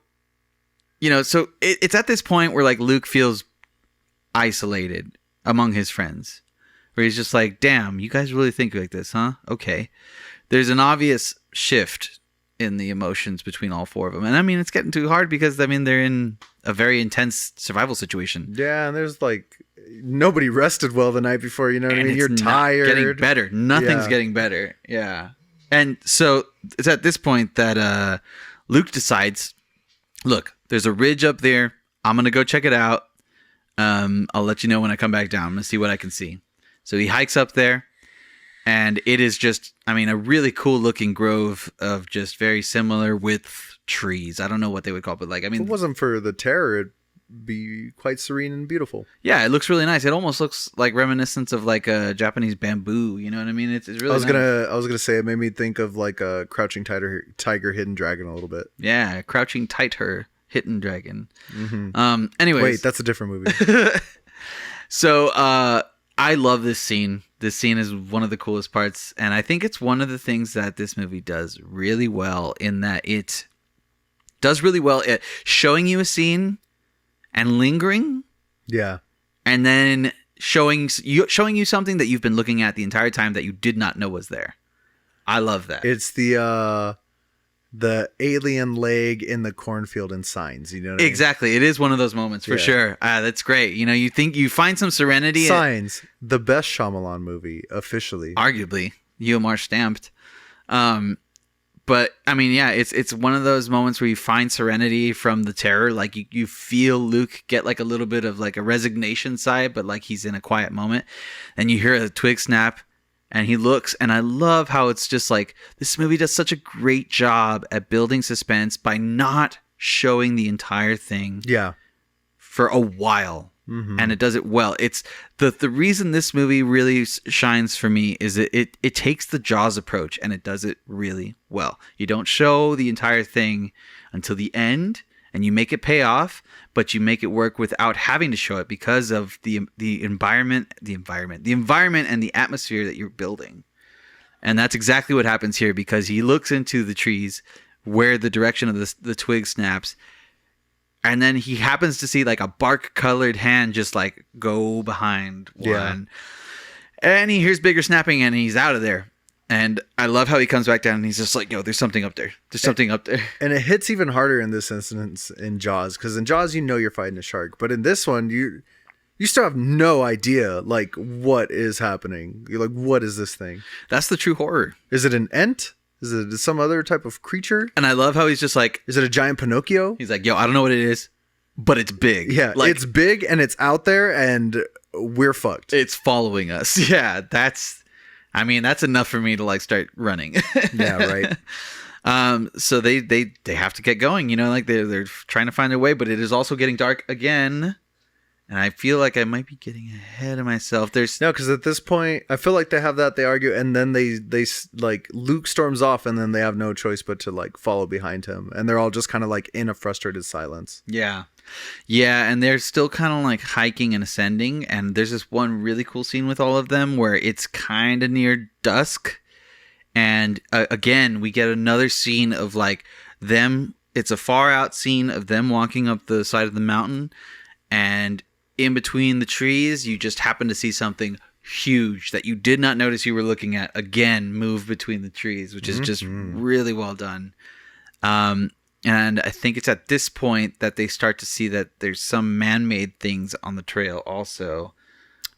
You know, so it's at this point where like Luke feels isolated among his friends, where he's just like, damn, you guys really think like this, huh? Okay. There's an obvious shift in the emotions between all four of them. And I mean, it's getting too hard because, I mean, they're in a very intense survival situation. Yeah, and there's like, nobody rested well the night before, you know what I mean? You're tired. Getting better. Nothing's getting better. Yeah. And so it's at this point that Luke decides, look, there's a ridge up there. I'm going to go check it out. I'll let you know when I come back down. I'm going to see what I can see. So he hikes up there, and it is just, I mean, a really cool looking grove of just very similar width trees. I don't know what they would call it, but like, I mean, if it wasn't for the terror, it'd be quite serene and beautiful. Yeah, it looks really nice. It almost looks like reminiscent of like a Japanese bamboo. You know what I mean? It's really. I was gonna say it made me think of like a Crouching Tiger, Hidden Dragon a little bit. Yeah, Crouching Tiger, Hidden Dragon. Mm-hmm. Anyways, wait, that's a different movie. So I love this scene. This scene is one of the coolest parts, and I think it's one of the things that this movie does really well. In that it does really well at showing you a scene and lingering. Yeah. And then showing you something that you've been looking at the entire time that you did not know was there. I love that. It's the alien leg in the cornfield in Signs, you know what I mean? Exactly. It is one of those moments for sure. That's great. You know, you find some serenity. Signs, the best Shyamalan movie, officially. Arguably. UMR stamped. But I mean, yeah, it's one of those moments where you find serenity from the terror. Like you feel Luke get like a little bit of like a resignation side, but like he's in a quiet moment. And you hear a twig snap and he looks, and I love how it's just like this movie does such a great job at building suspense by not showing the entire thing. Yeah. For a while. Mm-hmm. And it does it well. It's the reason this movie really shines for me is it takes the Jaws approach, and it does it really well. You don't show the entire thing until the end, and you make it pay off, but you make it work without having to show it because of the environment and the atmosphere that you're building. And that's exactly what happens here, because he looks into the trees where the direction of the twig snaps. And then he happens to see like a bark colored hand just like go behind one. Yeah. And he hears bigger snapping and he's out of there. And I love how he comes back down and he's just like, yo, there's something up there. There's something up there. And it hits even harder in this instance in Jaws. Because in Jaws, you know you're fighting a shark. But in this one, you still have no idea like what is happening. You're like, what is this thing? That's the true horror. Is it an ent? Is it some other type of creature? And I love how he's just like... Is it a giant Pinocchio? He's like, yo, I don't know what it is, but it's big. Yeah, like, it's big and it's out there and we're fucked. It's following us. Yeah, that's enough for me to like start running. Yeah, right. So they have to get going, you know, like they're trying to find their way, but it is also getting dark again. And I feel like I might be getting ahead of myself. No, because at this point, I feel like they have that. They argue, and then they like Luke storms off, and then they have no choice but to like follow behind him, and they're all just kind of like in a frustrated silence. Yeah, and they're still kind of like hiking and ascending. And there's this one really cool scene with all of them where it's kind of near dusk, and again we get another scene of like them. It's a far out scene of them walking up the side of the mountain, and in between the trees, you just happen to see something huge that you did not notice you were looking at again move between the trees, which is just really well done. And I think it's at this point that they start to see that there's some man-made things on the trail also.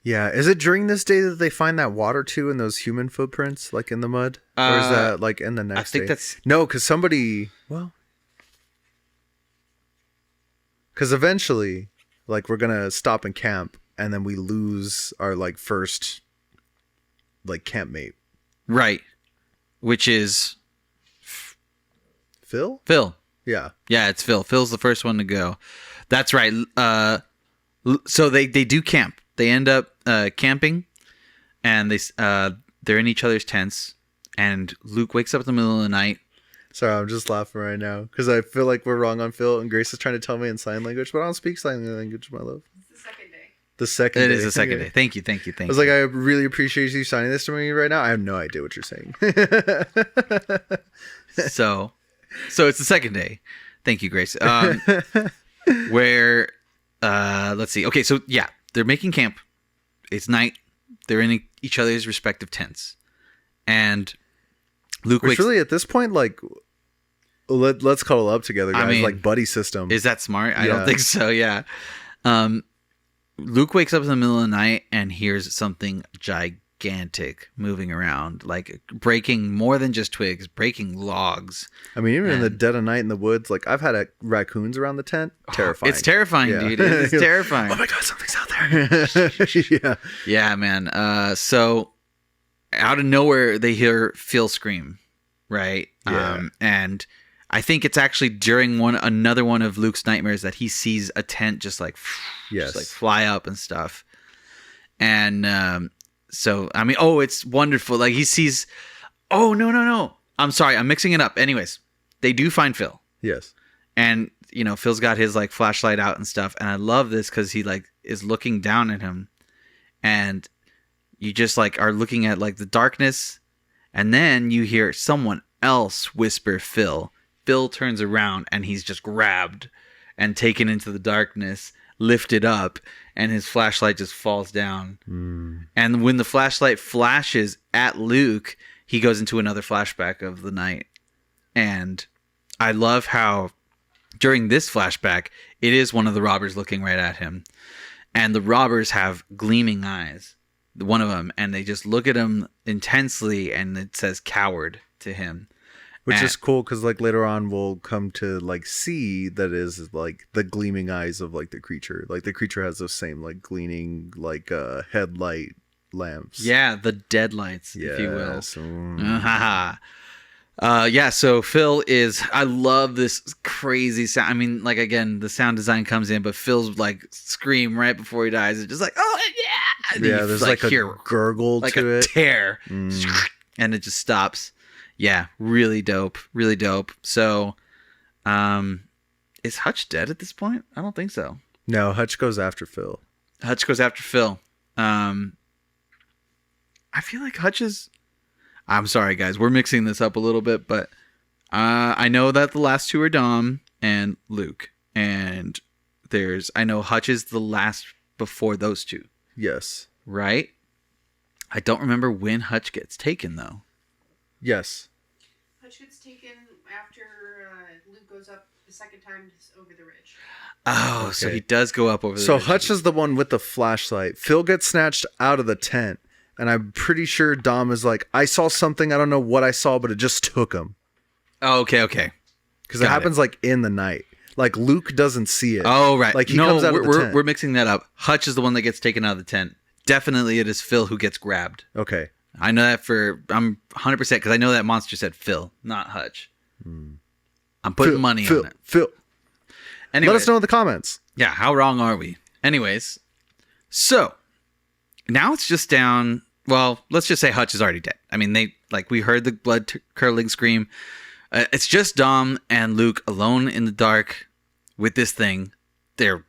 Yeah. Is it during this day that they find that water too and those human footprints like in the mud? Or is that like in the next day? I think that's... No, because somebody... Well... Because eventually... like we're gonna stop and camp, and then we lose our like first like campmate. Right. Which is Phil? Phil. Yeah. Yeah, it's Phil. Phil's the first one to go. That's right. So they do camp. They end up camping, and they're in each other's tents. And Luke wakes up in the middle of the night. Sorry, I'm just laughing right now because I feel like we're wrong on Phil, and Grace is trying to tell me in sign language, but I don't speak sign language, my love. It's the second day. The second day. It is the second day. Thank you. I was like, I really appreciate you signing this to me right now. I have no idea what you're saying. So it's the second day. Thank you, Grace. Where, let's see. Okay, so yeah, they're making camp. It's night. They're in each other's respective tents, and Luke wakes. Really, at this point, like, let's cuddle up together, guys. I mean, like buddy system. Is that smart? I don't think so. Yeah. Luke wakes up in the middle of the night and hears something gigantic moving around, like breaking more than just twigs, breaking logs. I mean, even in the dead of night in the woods, like I've had raccoons around the tent. Terrifying. It's terrifying, dude. It's terrifying. Oh my God, something's out there. Yeah. Yeah, man. So out of nowhere, they hear Phil scream, right? Yeah. And I think it's actually during another one of Luke's nightmares that he sees a tent just like fly up and stuff. And so, I mean, it's wonderful. Like he sees, no. I'm sorry. I'm mixing it up. Anyways, they do find Phil. Yes. And, Phil's got his like flashlight out and stuff. And I love this because he like is looking down at him. And you just like are looking at like the darkness. And then you hear someone else whisper Phil. Phil turns around and he's just grabbed and taken into the darkness, lifted up, and his flashlight just falls down. And when the flashlight flashes at Luke, he goes into another flashback of the night. And I love how during this flashback, it is one of the robbers looking right at him. And the robbers have gleaming eyes, one of them, and they just look at him intensely, and it says coward to him. Which is cool because like later on we'll come to like see that is like the gleaming eyes of like the creature. Like the creature has those same like gleaming like headlight lamps. Yeah, the deadlights, if you will. So Phil is. I love this crazy sound. I mean, like again, the sound design comes in, but Phil's like scream right before he dies. It's just like, oh yeah, and there's like a gurgle like to a it, tear, and it just stops. Yeah, really dope. Really dope. So, is Hutch dead at this point? I don't think so. No, Hutch goes after Phil. I feel like Hutch is... I'm sorry, guys. We're mixing this up a little bit, but I know that the last two are Dom and Luke. And I know Hutch is the last before those two. Yes. Right? I don't remember when Hutch gets taken, though. Yes. Hutch gets taken after Luke goes up the second time over the ridge. Oh, okay. So he does go up over the ridge. So Hutch is the one with the flashlight. Phil gets snatched out of the tent. And I'm pretty sure Dom is like, I saw something. I don't know what I saw, but it just took him. Oh, okay. Because it happens like in the night. Like Luke doesn't see it. Oh, right. Like he comes out of the tent. We're mixing that up. Hutch is the one that gets taken out of the tent. Definitely it is Phil who gets grabbed. Okay. I know that I'm 100% because I know that monster said Phil, not Hutch. I'm putting money on it. Phil. Anyway, let us know in the comments. Yeah, how wrong are we? Anyways, so now it's just down. Well, let's just say Hutch is already dead. I mean, we heard the blood curdling scream. It's just Dom and Luke alone in the dark with this thing. They're,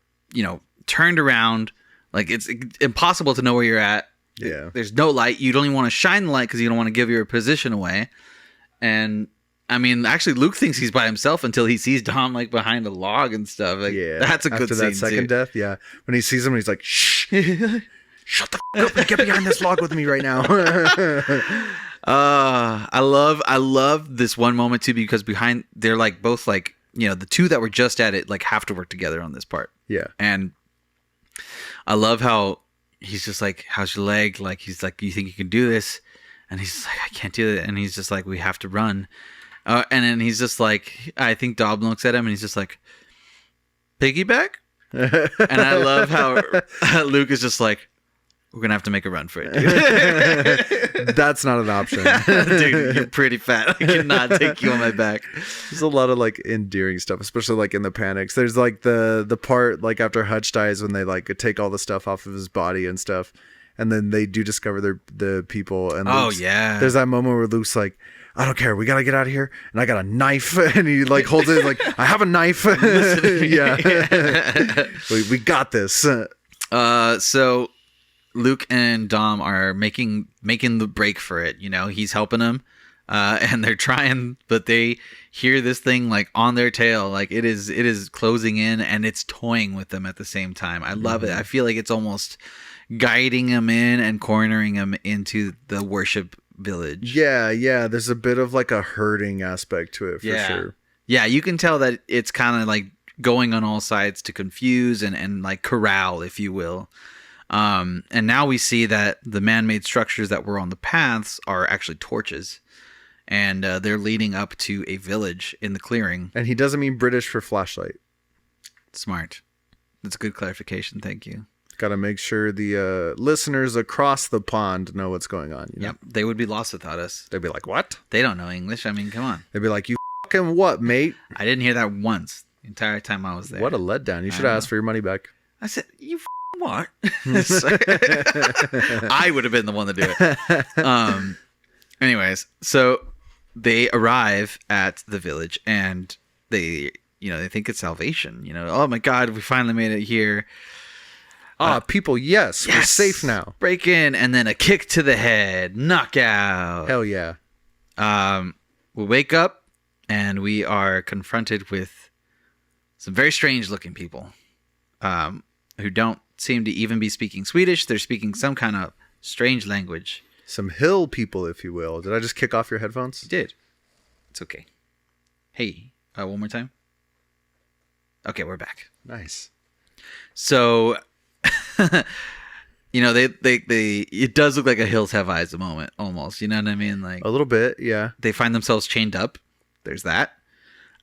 turned around. Like it's impossible to know where you're at. Yeah. There's no light. You don't even want to shine the light because you don't want to give your position away. And I mean, actually, Luke thinks he's by himself until he sees Dom like behind a log and stuff. Like, yeah. That's a good scene. After that second death, yeah. When he sees him, he's like, shh. Shut the f up and get behind this log with me right now. I love this one moment too because they're like both like, the two that were just at it like have to work together on this part. Yeah. And I love how he's just like, how's your leg? Like, he's like, you think you can do this? And he's like, I can't do it. And he's just like, we have to run. And then he's just like, I think Dob looks at him and he's just like, piggyback? And I love how Luke is just like, we're going to have to make a run for it, dude. That's not an option. Dude, you're pretty fat. I cannot take you on my back. There's a lot of like endearing stuff, especially like in the panics. There's like the part like after Hutch dies when they like take all the stuff off of his body and stuff. And then they do discover the people. And there's that moment where Luke's like, I don't care. We got to get out of here. And I got a knife. And he like holds it like, I have a knife. Yeah. we got this. So Luke and Dom are making the break for it. You know, he's helping them. And they're trying, but they hear this thing like on their tail. Like it is closing in and it's toying with them at the same time. I love it. I feel like it's almost guiding them in and cornering them into the worship village. Yeah. There's a bit of like a herding aspect to it for sure. Yeah, you can tell that it's kind of like going on all sides to confuse and like corral, if you will. And now we see that the man-made structures that were on the paths are actually torches. And they're leading up to a village in the clearing. And he doesn't mean British for flashlight. Smart. That's a good clarification. Thank you. Got to make sure the listeners across the pond know what's going on. You know? Yep. They would be lost without us. They'd be like, what? They don't know English. I mean, come on. They'd be like, you fucking what, mate? I didn't hear that once the entire time I was there. What a letdown. You should ask for your money back. I said, you what? I would have been the one to do it. Anyways, so they arrive at the village and they think it's salvation. Oh my God, we finally made it here. People, yes, we're safe now. Break in, and then a kick to the head, knockout. Hell yeah. We wake up, and we are confronted with some very strange-looking people who don't seem to even be speaking Swedish. They're speaking some kind of strange language. Some hill people, if you will. Did I just kick off your headphones? You did. It's okay. Hey, one more time. Okay, we're back. Nice. So... they it does look like a Hills Have Eyes a moment almost, you know what I mean? Like a little bit, yeah. They find themselves chained up. There's that.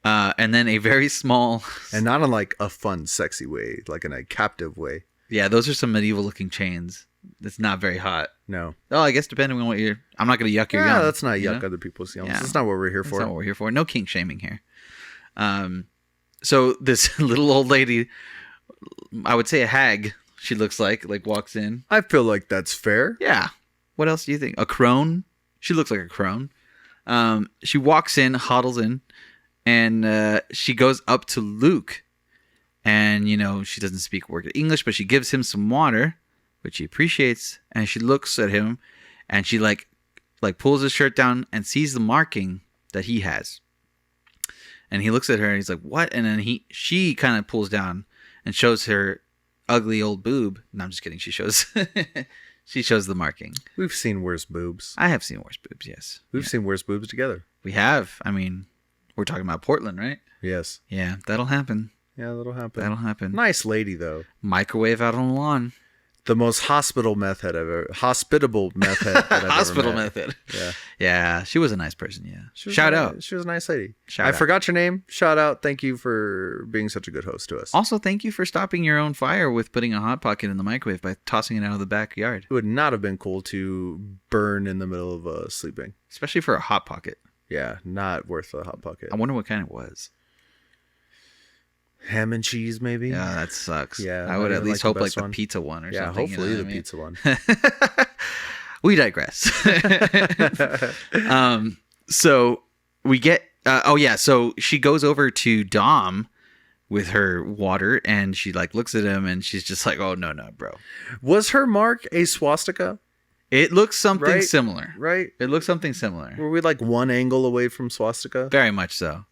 And then a very small, and not in like a fun, sexy way, like in a captive way. Yeah, those are some medieval looking chains. It's not very hot. No. Oh, I guess depending on what I'm not going to yuck your yum. Yeah, that's not yuck other people's yums. That's not what we're here for. That's not what we're here for. No kink shaming here. So this little old lady, I would say a hag. She looks like walks in. I feel like that's fair. Yeah. What else do you think? A crone? She looks like a crone. She walks in, huddles in, and she goes up to Luke. And, she doesn't speak a word of English, but she gives him some water, which he appreciates. And she looks at him, and she like pulls his shirt down and sees the marking that he has. And he looks at her, and he's like, what? And then she kind of pulls down and shows her ugly old boob. No, I'm just kidding. She shows the marking. We've seen worse boobs. I have seen worse boobs, yes. We've seen worse boobs together. We have. I mean, we're talking about Portland, right? Yes. Yeah, that'll happen. That'll happen. Nice lady, though. Microwave out on the lawn. The most hospitable method I've ever method. Yeah. She was a nice person. Yeah. Shout out. She was a nice lady. I forgot your name. Shout out. Thank you for being such a good host to us. Also, thank you for stopping your own fire with putting a Hot Pocket in the microwave by tossing it out of the backyard. It would not have been cool to burn in the middle of sleeping, especially for a Hot Pocket. Yeah, not worth a Hot Pocket. I wonder what kind it was. Ham and cheese, maybe. Yeah, that sucks. Yeah, I would at least hope like the pizza one or something. Yeah, hopefully the pizza one. We digress. So we get. So she goes over to Dom with her water, and she looks at him, and she's just like, "Oh no, bro." Was her mark a swastika? It looks something similar. Right. It looks something similar. Were we one angle away from swastika? Very much so.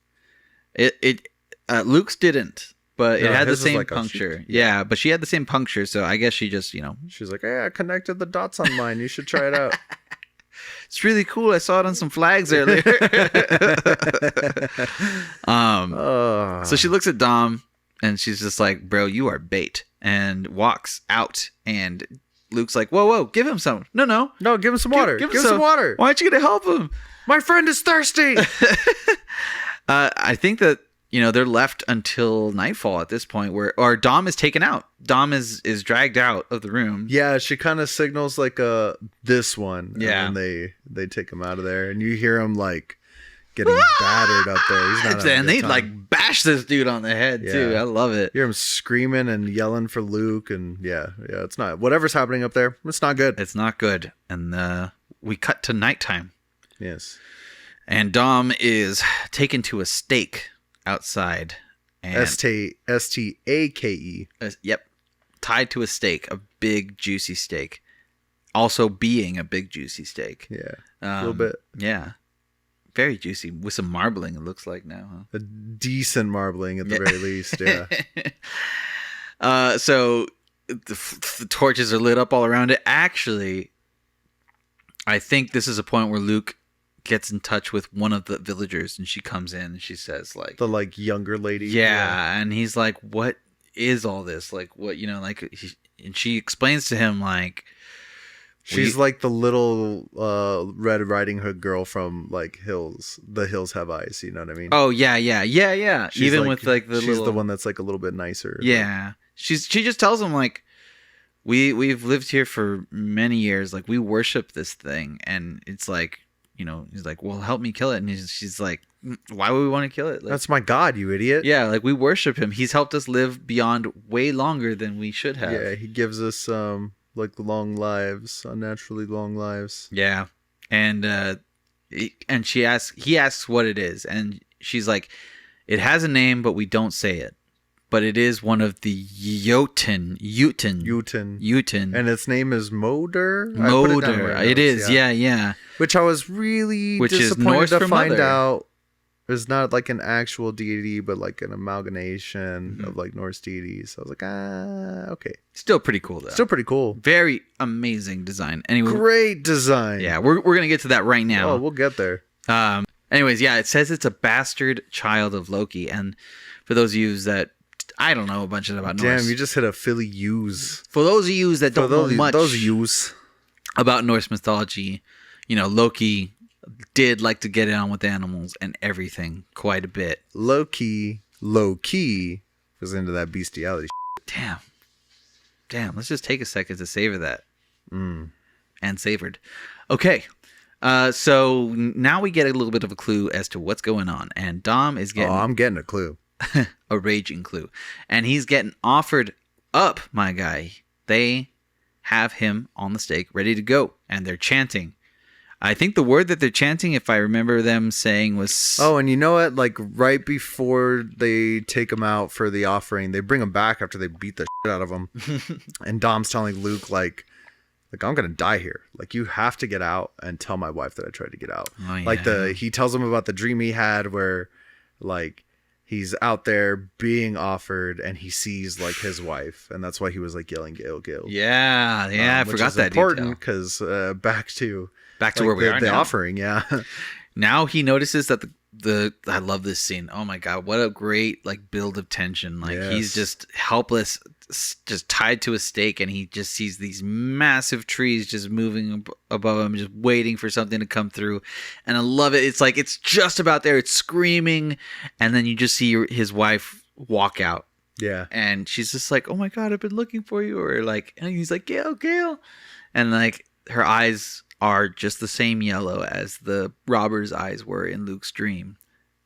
Luke's didn't, but it had the same puncture. Yeah, but she had the same puncture, so I guess she just, She's like, hey, I connected the dots on mine. You should try it out. It's really cool. I saw it on some flags earlier. So she looks at Dom, and she's just like, bro, you are bait, and walks out, and Luke's like, whoa, give him some. No, give him some water. Give him some water. Why aren't you going to help him? My friend is thirsty. I think that they're left until nightfall at this point, or Dom is taken out. Dom is dragged out of the room. Yeah, she kind of signals like this one. Yeah. And then they take him out of there, and you hear him like getting battered up there. He's not and they like bash this dude on the head too. I love it. You hear him screaming and yelling for Luke, and yeah, it's not whatever's happening up there. It's not good. It's not good. And we cut to nighttime. Yes. And Dom is taken to a stake outside. And Stake. Yep. Tied to a stake, a big juicy steak. Also being a big juicy steak. Yeah. A little bit. Yeah. Very juicy with some marbling, it looks like now. Huh? A decent marbling at the very least, yeah. So the torches are lit up all around it. Actually, I think this is a point where Luke gets in touch with one of the villagers, and she comes in and she says like the like younger lady. Yeah, and he's like, "What is all this? Like, what and she explains to him like she's like the little Red Riding Hood girl from like The Hills Have Eyes. You know what I mean? Oh yeah. She's even with like she's the one that's like a little bit nicer. Yeah, she just tells him like we've lived here for many years. Like we worship this thing, and it's like. He's like, well, help me kill it. And she's like, why would we want to kill it? Like, that's my God, you idiot. Yeah, like we worship him. He's helped us live beyond way longer than we should have. Yeah, he gives us like long lives, unnaturally long lives. Yeah. And he asks what it is. And she's like, it has a name, but we don't say it. But it is one of the Jotun. And its name is Moder? Moder. It is, yeah. Which I was really disappointed to find out is not like an actual deity, but like an amalgamation of like Norse deities. So I was like, okay. Still pretty cool, though. Still pretty cool. Very amazing design. Anyway, great design. Yeah, we're going to get to that right now. Oh, we'll get there. Anyways, yeah, it says it's a bastard child of Loki. And for those of you that I don't know a bunch about Norse. Damn, you just hit a Philly use. For those of you that don't know much use about Norse mythology, Loki did like to get it on with animals and everything quite a bit. Low-key was into that bestiality. Damn. Let's just take a second to savor that. And savored. Okay. So now we get a little bit of a clue as to what's going on. And Dom is getting... I'm getting a clue. A raging clue. And he's getting offered up, my guy. They have him on the stake ready to go. And they're chanting. I think the word that they're chanting, if I remember them saying, was... Oh, and you know what? Like, right before they take him out for the offering, they bring him back after they beat the shit out of him. And Dom's telling Luke, like, I'm going to die here. Like, you have to get out and tell my wife that I tried to get out. Oh, yeah. Like, he tells him about the dream he had where, like... He's out there being offered, and he sees like his wife, and that's why he was like yelling "Gil, Gil." Yeah, I forgot that important because back to like, where we are the now. offering. Yeah. Now he notices that the I love this scene. Oh my god, what a great like build of tension. Like he's just helpless, just tied to a stake, and he just sees these massive trees just moving above him, just waiting for something to come through. And I love it. It's like it's just about there. It's screaming, and then you just see his wife walk out. Yeah, and she's just like, "Oh my god, I've been looking for you," or like, and he's like, "Gail," and like her eyes are just the same yellow as the robber's eyes were in Luke's dream,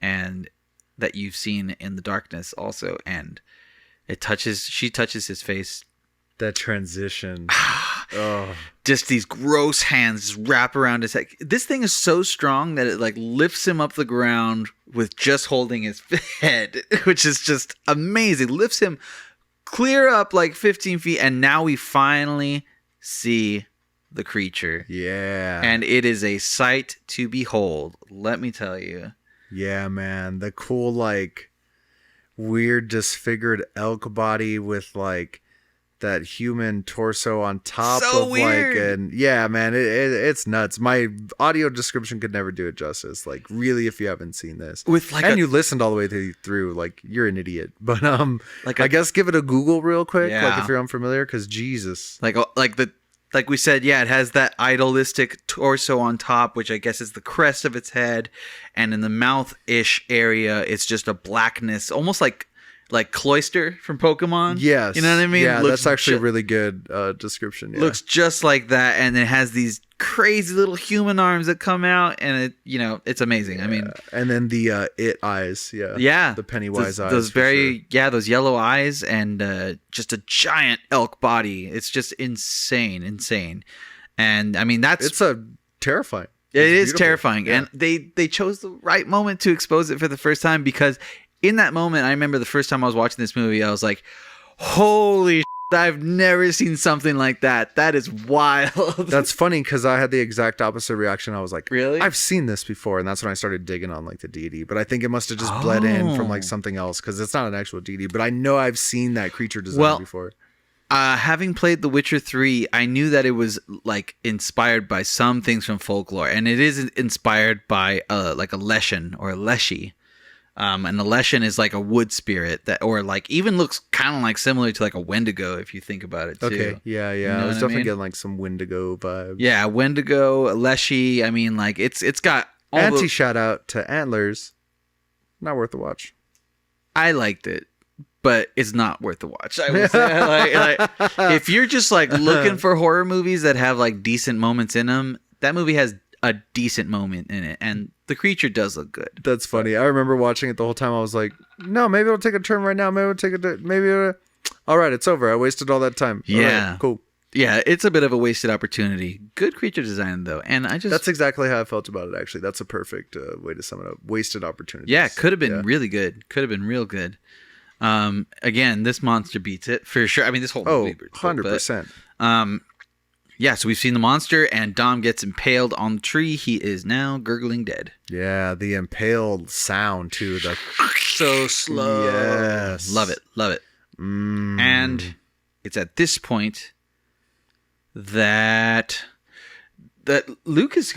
and that you've seen in the darkness also. And she touches his face. That transition. Just these gross hands just wrap around his head. This thing is so strong that it like lifts him up the ground with just holding his head, which is just amazing. Lifts him clear up like 15 feet. And now we finally see the creature. Yeah. And it is a sight to behold, let me tell you. Yeah, man. The cool, like, weird disfigured elk body with, like, that human torso on top so of, weird. like, and yeah, man, it's nuts. My audio description could never do it justice. Like, really, if you haven't seen this. With like and you listened all the way through, like, you're an idiot. But, I guess give it a Google real quick, like, if you're unfamiliar, because Jesus. Like the like we said, yeah, it has that idealistic torso on top, which I guess is the crest of its head, and in the mouth-ish area, it's just a blackness, almost like Cloyster from Pokemon. Yes, you know what I mean. Yeah, that's actually a really good description. Yeah. Looks just like that, and it has these crazy little human arms that come out, and it's amazing. Yeah. I mean, and then the it eyes, the Pennywise eyes, those those yellow eyes, and just a giant elk body. It's just insane. And I mean, it's terrifying. It is terrifying, and they chose the right moment to expose it for the first time, because in that moment, I remember the first time I was watching this movie, I was like, holy shit, I've never seen something like that. That is wild. That's funny, because I had the exact opposite reaction. I was like, really? I've seen this before, and that's when I started digging on like the deity. But I think it must have just bled in from like something else, because it's not an actual deity. But I know I've seen that creature design before. Having played The Witcher 3, I knew that it was like inspired by some things from folklore, and it is inspired by like a Leshen or a Leshy. And the Leshen is like a wood spirit that, or like even looks kind of like similar to like a Wendigo if you think about it too. Okay, yeah. You know I was definitely getting like some Wendigo vibes. Yeah, Wendigo, a Leshy. I mean, like it's got shout out to Antlers. Not worth the watch. I liked it, but it's not worth the watch. I would say, like if you're just like looking for horror movies that have like decent moments in them, that movie has a decent moment in it, and the creature does look good. That's funny. I remember watching it the whole time. I was like, no, maybe it'll take a turn right now. Maybe it'll take all right, it's over. I wasted all that time. Yeah. Right, cool. Yeah, it's a bit of a wasted opportunity. Good creature design, though. And that's exactly how I felt about it, actually. That's a perfect way to sum it up. Wasted opportunity. Yeah, could have been really good. Could have been real good. Again, this monster beats it for sure. I mean, this whole movie beats 100%. Yeah, so we've seen the monster, and Dom gets impaled on the tree. He is now gurgling dead. Yeah, the impaled sound, too. The so slow. Yes. Love it. And it's at this point that Luke is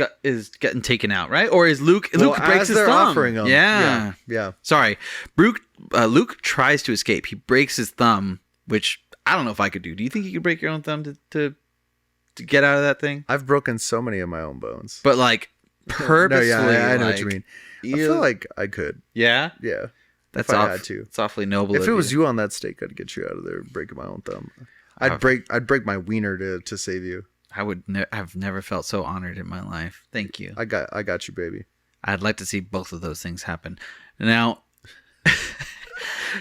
getting taken out, right? Or is Luke breaks his thumb? Offering him. Yeah. Sorry. Luke tries to escape. He breaks his thumb, which I don't know if I could do. Do you think you could break your own thumb to get out of that thing? I've broken so many of my own bones. But like purposefully. No, yeah, I know what you mean. I feel like I could. Yeah? Yeah. That's if I had to. It's awfully noble. If it was you on that stake, I'd get you out of there breaking my own thumb. I'd break my wiener to save you. I've never felt so honored in my life. Thank you. I got you, baby. I'd like to see both of those things happen. Now,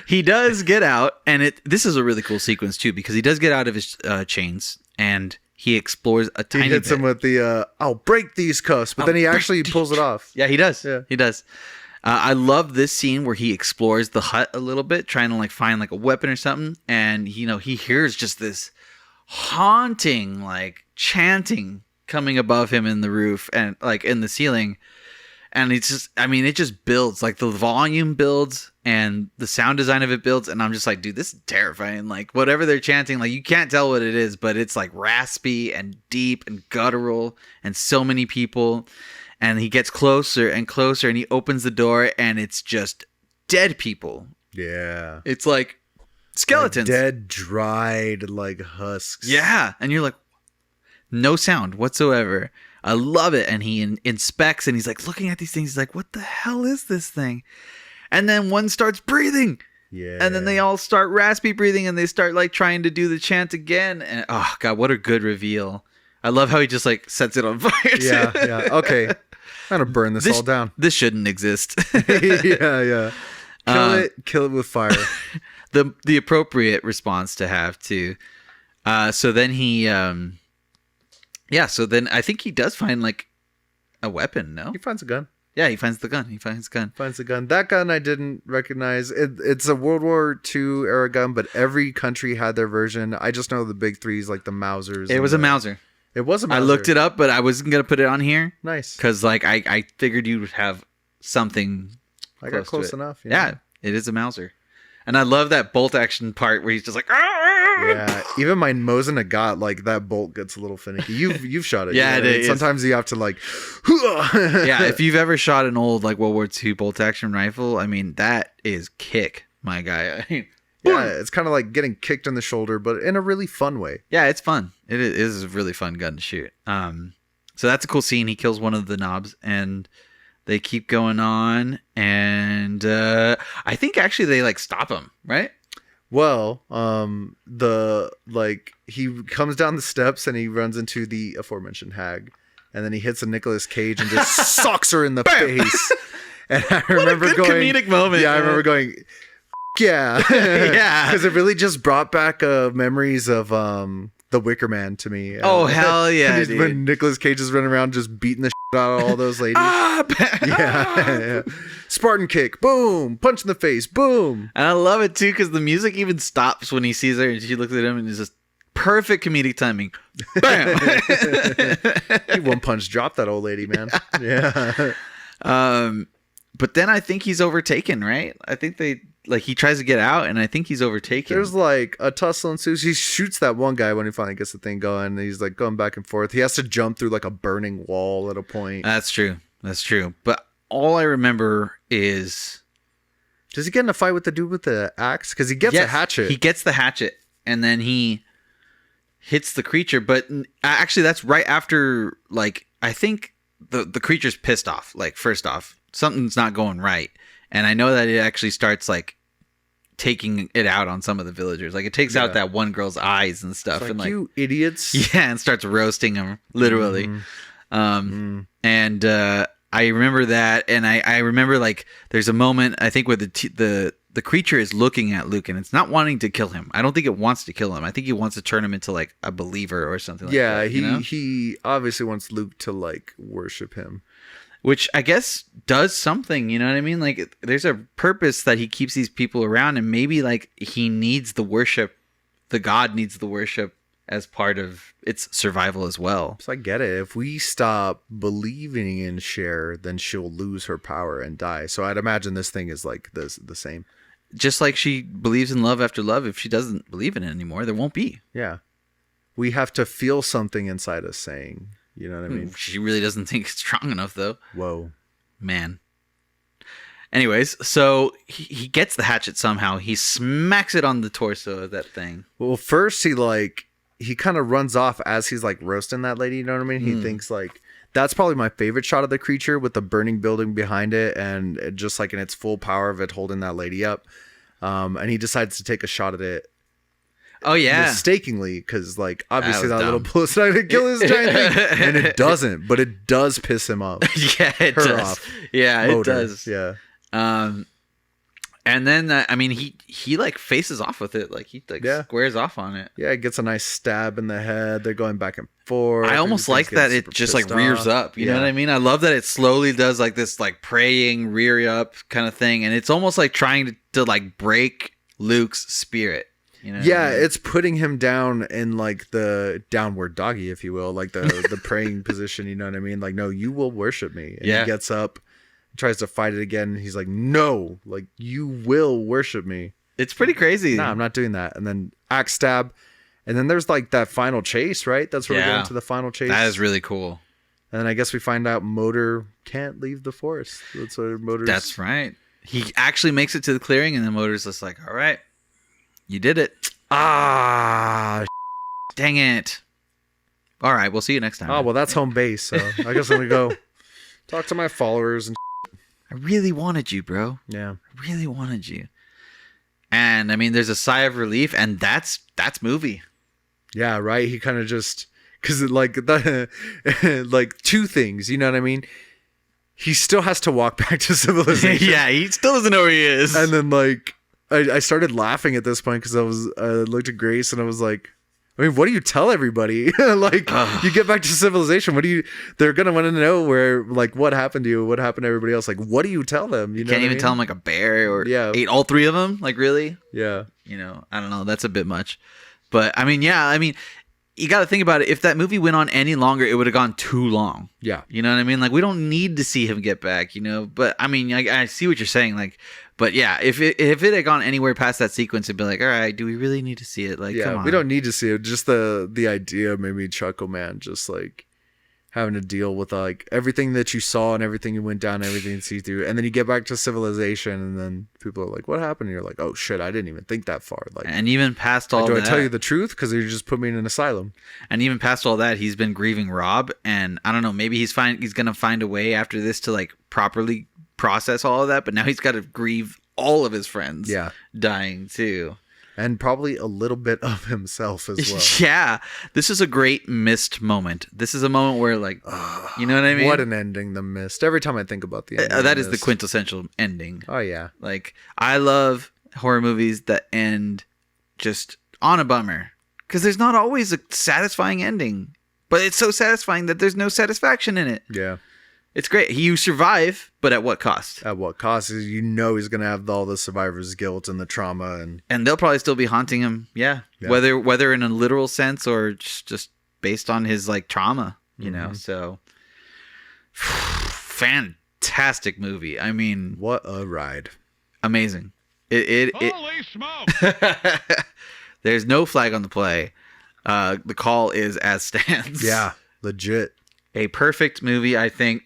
he does get out, and this is a really cool sequence too, because he does get out of his chains, and he explores a tiny bit. He hits him with the I'll break these cuffs, but then he actually pulls it off. Yeah, he does. Yeah. He does. I love this scene where he explores the hut a little bit, trying to like find like a weapon or something, and he hears just this haunting like chanting coming above him in the roof and like in the ceiling, and it just builds, like the volume builds and the sound design of it builds, and I'm just like, dude, this is terrifying. Like whatever they're chanting, like you can't tell what it is, but it's like raspy and deep and guttural, and so many people. And he gets closer and closer, and he opens the door, and it's just dead people. Yeah. It's like skeletons. Like dead, dried, like husks. Yeah. And you're like, no sound whatsoever. I love it. And he inspects, and he's like looking at these things. He's like, what the hell is this thing? And then one starts breathing. Yeah. And then they all start raspy breathing, and they start like trying to do the chant again. And oh, God, what a good reveal. I love how he just like sets it on fire. Yeah. Okay. I'm going to burn this all down. This shouldn't exist. Yeah. Kill it with fire. The appropriate response to have too. So then he, so then I think he does find like a weapon. No, he finds a gun. Yeah, he finds the gun. Finds the gun. That gun I didn't recognize. It's a World War II era gun, but every country had their version. I just know the big threes, like the Mausers. It was a Mauser. It was a Mauser. I looked it up, but I wasn't going to put it on here. Nice. Because like I figured you would have something. I got close enough. Yeah, it is a Mauser. And I love that bolt action part where he's just like, "Arr!" Yeah, even my Mosin Agat, like that bolt gets a little finicky. You've shot it. Yeah, it is. Sometimes you have to like, yeah. If you've ever shot an old like World War II bolt action rifle, I mean that is kick, my guy. Yeah, it's kind of like getting kicked in the shoulder, but in a really fun way. Yeah, it's fun. It is a really fun gun to shoot. So that's a cool scene. He kills one of the knobs, and they keep going on. And I think actually they like stop him, right? Well, he comes down the steps and he runs into the aforementioned hag, and then he hits a Nicolas Cage and just socks her in the face. And I remember what a good comedic moment. Yeah, man. I remember going, yeah, yeah, because it really just brought back memories of The Wicker Man to me. Oh hell yeah, dude. When Nicolas Cage is running around just beating the shit out of all those ladies. Yeah. Spartan kick, boom, punch in the face, boom. And I love it too because the music even stops when he sees her and she looks at him and it's just perfect comedic timing. Bam. He one punch dropped that old lady, man. Yeah. But then I think he's overtaken, right? I think he tries to get out, and I think he's overtaken. There's like a tussle ensues. He shoots that one guy when he finally gets the thing going. And he's like going back and forth. He has to jump through like a burning wall at a point. That's true. But all I remember is... Does he get in a fight with the dude with the axe? Because he gets a hatchet. He gets the hatchet, and then he hits the creature. But actually, that's right after, like, I think the creature's pissed off. Like, first off, something's not going right. And I know that it actually starts, like, taking it out on some of the villagers. Like, it takes out that one girl's eyes and stuff. It's and like, you idiots. Yeah, and starts roasting them, literally. And I remember that, and I remember, like, there's a moment, I think, where the creature is looking at Luke, and it's not wanting to kill him. I don't think it wants to kill him. I think he wants to turn him into, like, a believer or something like that. Yeah, he obviously wants Luke to, like, worship him. Which I guess does something, you know what I mean? Like, there's a purpose that he keeps these people around, and maybe, like, he needs the worship. The god needs the worship as part of its survival as well. So I get it. If we stop believing in Cher, then she'll lose her power and die. So I'd imagine this thing is like the same. Just like she believes in love after love, if she doesn't believe in it anymore, there won't be. Yeah. We have to feel something inside us saying... You know what I mean? She really doesn't think it's strong enough, though. Whoa. Man. Anyways, so he gets the hatchet somehow. He smacks it on the torso of that thing. Well, first he kind of runs off as he's like roasting that lady. You know what I mean? He thinks like, that's probably my favorite shot of the creature with the burning building behind it and just like in its full power of it holding that lady up. And he decides to take a shot at it. Oh yeah, mistakenly, because like obviously that little bullet's not gonna kill this giant thing, and it doesn't, but it does piss him off. Yeah, it does. Off. Yeah, it does. Yeah. And then I mean, he like faces off with it, like he like squares off on it. Yeah, it gets a nice stab in the head. They're going back and forth. I almost like that it just like rears up. You know what I mean? I love that it slowly does like this like praying rear up kind of thing, and it's almost like trying to like break Luke's spirit. You know yeah, I mean? It's putting him down in like the downward doggy, if you will, like the praying position. You know what I mean? Like, no, you will worship me. And he gets up, tries to fight it again. And he's like, no, like you will worship me. It's pretty crazy. No, I'm not doing that. And then axe stab, and then there's like that final chase, right? That's where we get into the final chase. That is really cool. And then I guess we find out Motor can't leave the forest. That's what Motor's. That's right. He actually makes it to the clearing, and the Motor's just like, all right. You did it. Dang it. All right, we'll see you next time. Oh, well, that's home base, so I guess I'm going to go talk to my followers. And I really wanted you, bro. Yeah. I really wanted you. And, I mean, there's a sigh of relief, and that's movie. Yeah, right? He kind of just... Because, like, like, two things, you know what I mean? He still has to walk back to civilization. Yeah, he still doesn't know where he is. And then, like... I started laughing at this point because I looked at Grace and I was like, I mean, what do you tell everybody? Like, you get back to civilization. They're going to want to know where, like, what happened to you? What happened to everybody else? Like, what do you tell them? You can't even tell them, like, a bear or ate all three of them? Like, really? Yeah. You know, I don't know. That's a bit much. But, I mean, you got to think about it. If that movie went on any longer, it would have gone too long. Yeah. You know what I mean? Like, we don't need to see him get back, you know? But, I mean, I see what you're saying. Like, but yeah, if it had gone anywhere past that sequence, it'd be like, all right, do we really need to see it? Like, come on. We don't need to see it. Just the idea made me chuckle, man. Just like having to deal with like everything that you saw and everything you went down, and everything you see through, and then you get back to civilization, and then people are like, "What happened?" And you're like, "Oh shit, I didn't even think that far." Like, and even past all do that, I tell you the truth? Because you just put me in an asylum. And even past all that, he's been grieving Rob, and I don't know, maybe he's gonna find a way after this to like properly process all of that. But now he's got to grieve all of his friends, dying too. And probably a little bit of himself as well. Yeah. This is a great missed moment. This is a moment where, like, you know what I mean? What an ending, The Mist. Every time I think about the ending. That is the quintessential ending. Oh, yeah. Like, I love horror movies that end just on a bummer. Because there's not always a satisfying ending. But it's so satisfying that there's no satisfaction in it. Yeah. It's great. You survive, but at what cost? At what cost? You know he's going to have all the survivor's guilt and the trauma. And they'll probably still be haunting him, yeah. Whether in a literal sense or just based on his, like, trauma, you know? So, fantastic movie. I mean... What a ride. Amazing. Holy smoke! There's no flag on the play. The call is as stands. Yeah, legit. A perfect movie, I think.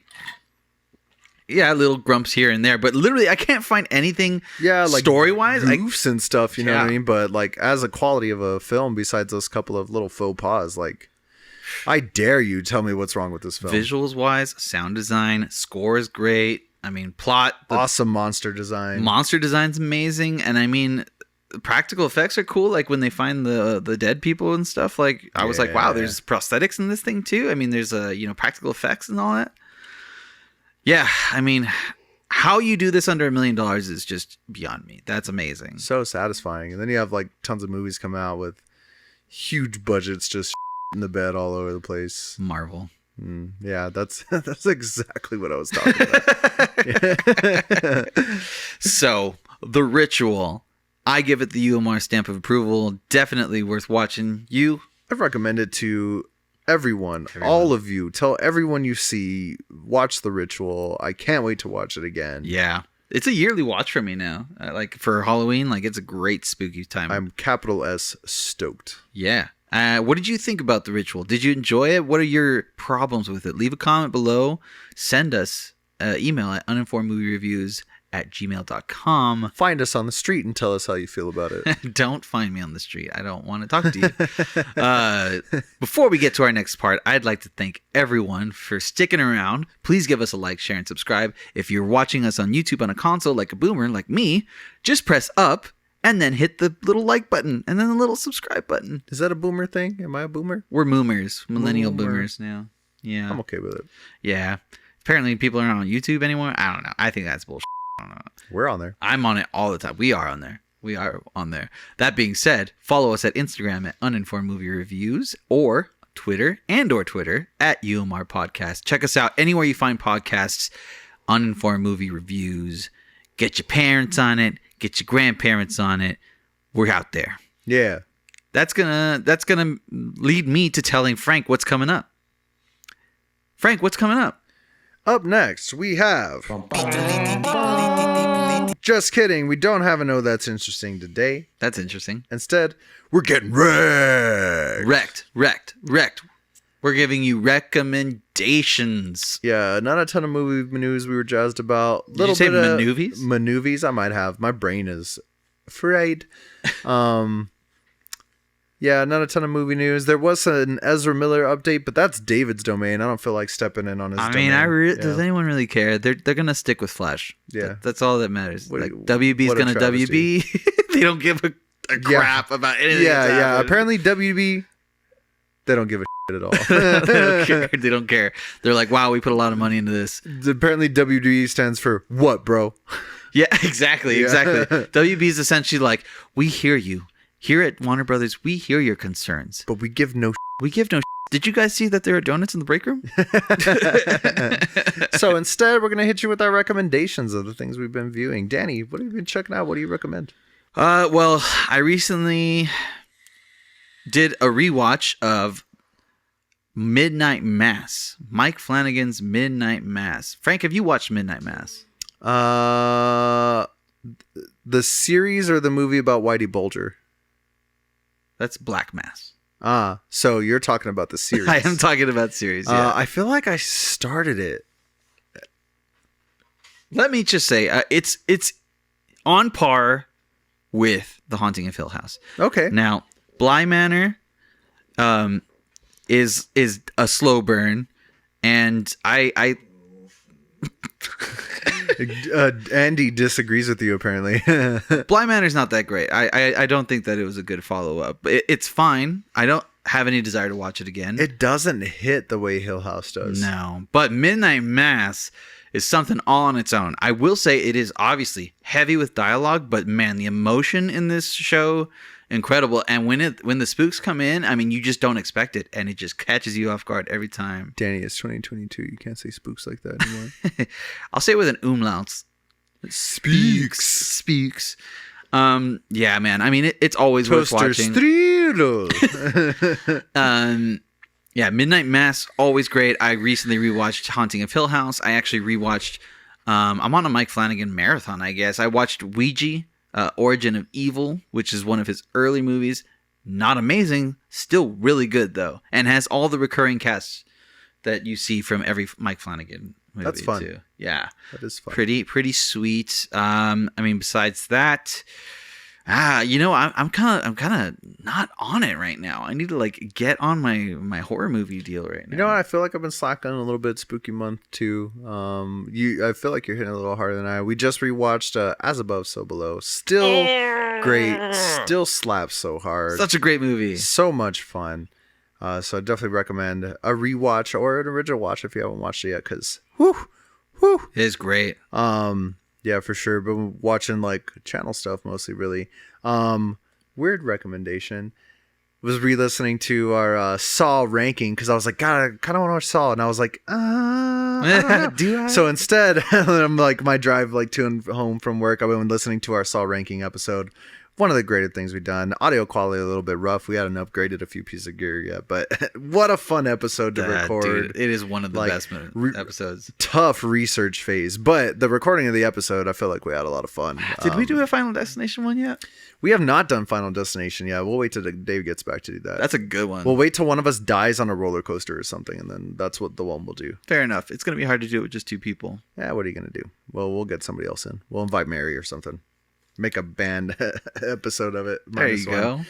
Yeah, little grumps here and there, but literally I can't find anything like story-wise. Goofs and stuff, you know what I mean? But like as a quality of a film, besides those couple of little faux pas, like I dare you tell me what's wrong with this film. Visuals-wise, sound design, score is great. I mean, plot. Awesome monster design. Monster design's amazing. And I mean, practical effects are cool. Like when they find the dead people and stuff. Like I was like, wow, there's prosthetics in this thing too. I mean, there's practical effects and all that. Yeah, I mean, how you do this under $1 million is just beyond me. That's amazing. So satisfying. And then you have like tons of movies come out with huge budgets just in the bed all over the place. Marvel. Yeah, that's exactly what I was talking about. So, The Ritual. I give it the UMR stamp of approval. Definitely worth watching. You? I recommend it to everyone, all of you. Tell everyone you see, watch The Ritual. I can't wait to watch it again. Yeah. It's a yearly watch for me now. Like for Halloween, like it's a great spooky time. I'm capital S stoked. Yeah. What did you think about The Ritual? Did you enjoy it? What are your problems with it? Leave a comment below. Send us email at uninformedmoviereviews@gmail.com. Find us on the street and tell us how you feel about it. Don't find me on the street. I don't want to talk to you. Before we get to our next part, I'd like to thank everyone for sticking around. Please give us a like, share, and subscribe. If you're watching us on YouTube on a console like a boomer like me, just press up and then hit the little like button and then the little subscribe button. Is that a boomer thing? Am I a boomer? We're boomers. Millennial boomers now. Yeah. I'm okay with it. Yeah. Apparently people aren't on YouTube anymore. I don't know. I think that's bullshit. I don't know. We're on there. I'm on it all the time. We are on there. That being said, follow us at Instagram at Uninformed Movie Reviews or Twitter at UMR Podcast. Check us out anywhere you find podcasts. Uninformed Movie Reviews. Get your parents on it. Get your grandparents on it. We're out there. Yeah. That's gonna lead me to telling Frank what's coming up. Frank, what's coming up? Up next, we have... Just kidding. We don't have a No That's Interesting today. That's interesting. Instead, we're getting wrecked. Wrecked. We're giving you recommendations. Yeah, not a ton of movie news we were jazzed about. Did you say manoovies? Manoovies, I might have. My brain is fried. Yeah, not a ton of movie news. There was an Ezra Miller update, but that's David's domain. I don't feel like stepping in on his domain. Does anyone really care? They're going to stick with Flash. Yeah. That's all that matters. WB's going to WB. They don't give a crap about anything. Yeah. Apparently WB, they don't give a shit at all. They don't care. They're like, wow, we put a lot of money into this. Apparently WB stands for what, bro? Yeah, exactly. WB is essentially like, we hear you. Here at Warner Brothers, we hear your concerns. But we give no Did you guys see that there are donuts in the break room? So instead, we're going to hit you with our recommendations of the things we've been viewing. Danny, what have you been checking out? What do you recommend? Well, I recently did a rewatch of Midnight Mass. Mike Flanagan's Midnight Mass. Frank, have you watched Midnight Mass? The series or the movie about Whitey Bulger? That's Black Mass. So you're talking about the series. I am talking about series, yeah. I feel like I started it. Let me just say, it's on par with The Haunting of Hill House. Okay. Now, Bly Manor is a slow burn, and I Andy disagrees with you apparently. Bly Manor's not that great. I don't think that it was a good follow-up. It's fine. I don't have any desire to watch it again. It doesn't hit the way Hill House does. No, but Midnight Mass is something all on its own. I will say it is obviously heavy with dialogue, but man, the emotion in this show, incredible. And when the spooks come in, I mean, you just don't expect it, and it just catches you off guard every time. Danny, it's 2022. You can't say spooks like that anymore. I'll say it with an umlaut. Speaks. Yeah, man. I mean, it's always worth watching. Yeah, Midnight Mass, always great. I recently rewatched Haunting of Hill House. I actually rewatched, I'm on a Mike Flanagan marathon, I guess. I watched Ouija, Origin of Evil, which is one of his early movies. Not amazing, still really good, though. And has all the recurring casts that you see from every Mike Flanagan movie. That's fun. Too. Yeah. That is fun. Pretty sweet. I mean, besides that... I'm kind of not on it right now. I need to like get on my horror movie deal right now. You know what? I feel like I've been slacking a little bit. Spooky month too. I feel like you're hitting a little harder than I. We just rewatched As Above, So Below. Still great. Still slaps so hard. Such a great movie. So much fun. So I definitely recommend a rewatch or an original watch if you haven't watched it yet. Cause whoo, it is great. Yeah, for sure. But watching like channel stuff mostly, really. Weird recommendation was re-listening to our Saw ranking because I was like, God, I kind of want to watch Saw, and I was like, I don't know. Do I? So instead, I'm like my drive like to and home from work. I've been listening to our Saw ranking episode. One of the greatest things we've done. Audio quality a little bit rough. We hadn't upgraded a few pieces of gear yet, but what a fun episode to record. Dude, it is one of the best episodes. Tough research phase, but the recording of the episode, I feel like we had a lot of fun. Did we do a Final Destination one yet? We have not done Final Destination yet. We'll wait till Dave gets back to do that. That's a good one. We'll wait till one of us dies on a roller coaster or something, and then that's what the one we'll do. Fair enough. It's going to be hard to do it with just two people. Yeah, what are you going to do? Well, we'll get somebody else in. We'll invite Mary or something. Make a band episode of it. There you go.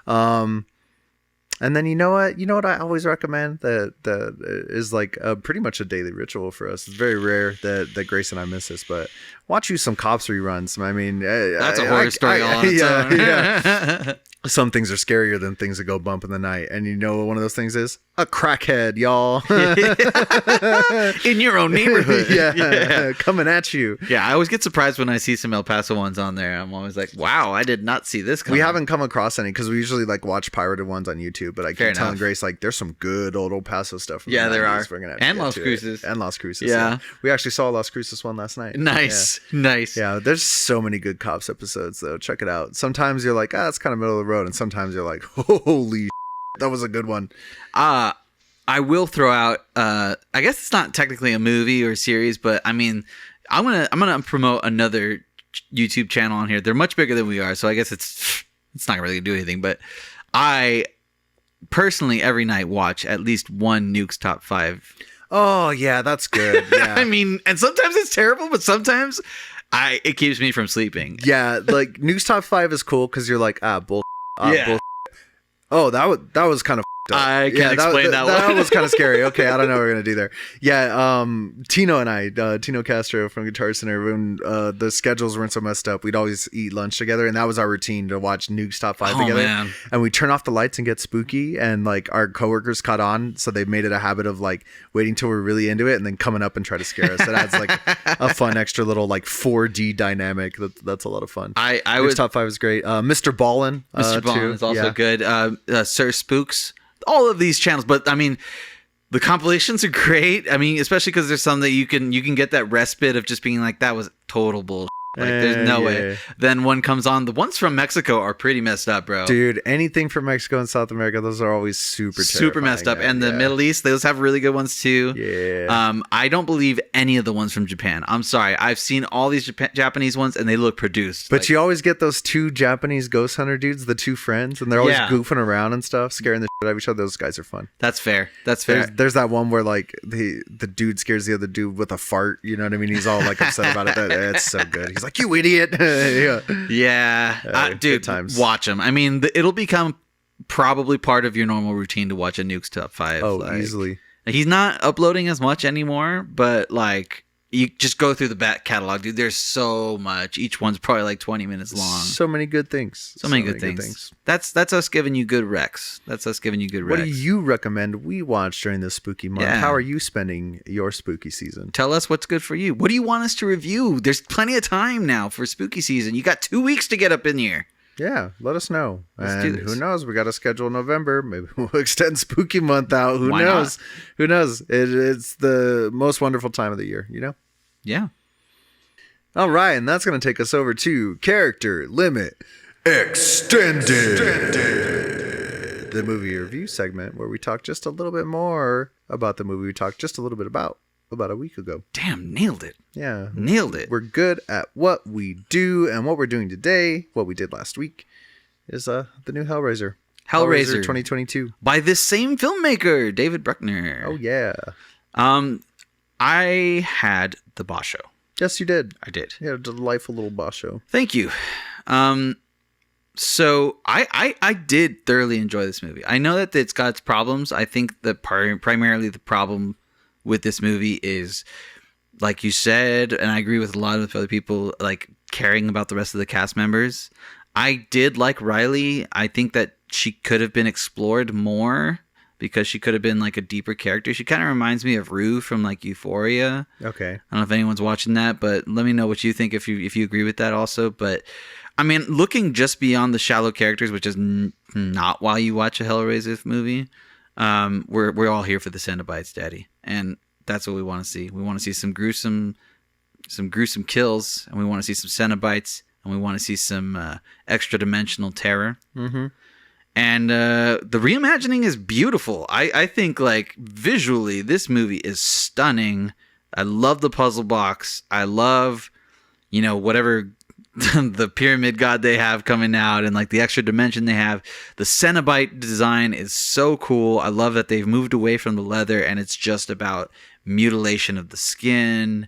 And then you know what I always recommend that is like pretty much a daily ritual for us. It's very rare that Grace and I miss this, but watch you some Cops reruns. I mean, that's a horror story all on its own. Yeah. Some things are scarier than things that go bump in the night, and you know what one of those things is? A crackhead, y'all. In your own neighborhood. Yeah, coming at you. Yeah, I always get surprised when I see some El Paso ones on there. I'm always like, wow, I did not see this coming. We haven't come across any because we usually like watch pirated ones on YouTube, but I keep telling Grace like there's some good old El Paso stuff. From the there 90s. are. We're gonna and Las Cruces. And Las Cruces. Yeah. We actually saw Las Cruces one last night. Nice. Yeah, there's so many good Cops episodes though. Check it out. Sometimes you're like, that's kind of middle of the road, and sometimes you're like, holy that was a good one. I will throw out I guess it's not technically a movie or a series, but I mean I'm gonna promote another YouTube channel on here. They're much bigger than we are, so I guess it's not really gonna do anything, but I personally every night watch at least one Nuke's Top 5. Oh yeah, that's good. Yeah. I mean, and sometimes it's terrible, but sometimes it keeps me from sleeping. Yeah, like Nuke's Top 5 is cool because you're like, bull. Bull. Oh, that was kind of I can explain that one. That was kind of scary. Okay, I don't know what we're going to do there. Yeah, Tino and I, Tino Castro from Guitar Center, when the schedules weren't so messed up, we'd always eat lunch together, and that was our routine to watch Nuke's Top 5 together. Man. And we'd turn off the lights and get spooky, and like our coworkers caught on, so they made it a habit of like waiting till we're really into it and then coming up and try to scare us. It adds like a fun extra little like 4D dynamic. That's a lot of fun. Nuke's Top 5 is great. Mr. Ballin. Mr. Ballin is also good. Sir Spooks. All of these channels, but I mean the compilations are great. I mean, especially because there's some that you can get that respite of just being like, that was total bullshit. Like, there's no way. Then one comes on. The ones from Mexico are pretty messed up, bro. Dude, anything from Mexico and South America, those are always super messed up. And the Middle East, those have really good ones too. Yeah. I don't believe any of the ones from Japan. I'm sorry. I've seen all these Japanese ones, and they look produced. But you always get those two Japanese ghost hunter dudes, the two friends, and they're always goofing around and stuff, scaring the shit out of each other. Those guys are fun. That's fair. There's that one where like the dude scares the other dude with a fart. You know what I mean? He's all like upset about it. It's so good. He's like, "You idiot." Dude, times. Watch them. I mean, it'll become probably part of your normal routine to watch a Nuke's Top 5. Oh, easily. He's not uploading as much anymore, but like, you just go through the back catalog, dude. There's so much. Each one's probably like 20 minutes long. So many good things. So many good things. That's us giving you good recs. What do you recommend we watch during this spooky month? Yeah. How are you spending your spooky season? Tell us what's good for you. What do you want us to review? There's plenty of time now for spooky season. You got 2 weeks to get up in here. Yeah, let us know. And who knows? We got to schedule November. Maybe we'll extend spooky month out. Who knows? Who knows? It's the most wonderful time of the year, you know? Yeah. All right, and that's going to take us over to Character Limit Extended, the movie review segment where we talk just a little bit more about the movie we talked just a little bit about a week ago. Damn, nailed it. Yeah. Nailed it. We're good at what we do, and what we're doing today, what we did last week, is the new Hellraiser. Hellraiser 2022. By this same filmmaker, David Bruckner. Oh, yeah. I had the Boss Show. Yes, you did. I did. Yeah, a delightful little Boss Show. Thank you. So I did thoroughly enjoy this movie. I know that it's got its problems. I think that primarily the problem with this movie is, like you said, and I agree with a lot of other people, like caring about the rest of the cast members. I did like Riley. I think that she could have been explored more because she could have been like a deeper character. She kind of reminds me of Rue from like Euphoria. Okay. I don't know if anyone's watching that, but let me know what you think if you agree with that also. But I mean, looking just beyond the shallow characters, which is not why you watch a Hellraiser movie. We're all here for the Cenobites, Daddy, and that's what we want to see. We want to see some gruesome kills, and we want to see some Cenobites, and we want to see some extra dimensional terror. Mm-hmm. And the reimagining is beautiful. I think like visually, this movie is stunning. I love the puzzle box. I love, whatever the pyramid god they have coming out and like the extra dimension they have. The Cenobite design is so cool. I love that they've moved away from the leather and it's just about mutilation of the skin.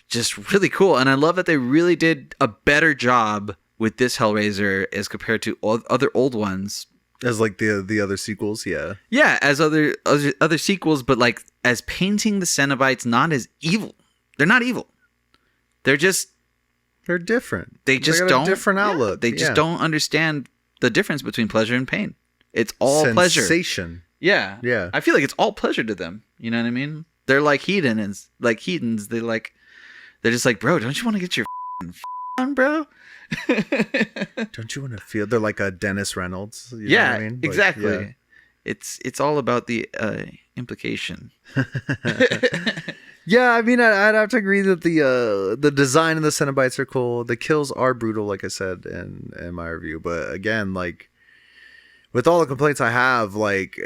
Just really cool. And I love that they really did a better job with this Hellraiser as compared to other old ones. As like the other sequels, yeah. Yeah, as other sequels, but like as painting the Cenobites not as evil. They're not evil. They're different. They just got don't a different outlook. They just don't understand the difference between pleasure and pain. It's all pleasure. Sensation. Yeah. Yeah. I feel like it's all pleasure to them. You know what I mean? They're like heathens. They're just like, bro, don't you want to get your on, bro? Don't you want to feel? They're like a Dennis Reynolds. You know what I mean? Exactly. Yeah. It's all about the implication. Yeah, I mean, I'd have to agree that the design of the Cenobites are cool. The kills are brutal, like I said in my review. But again, like with all the complaints I have, like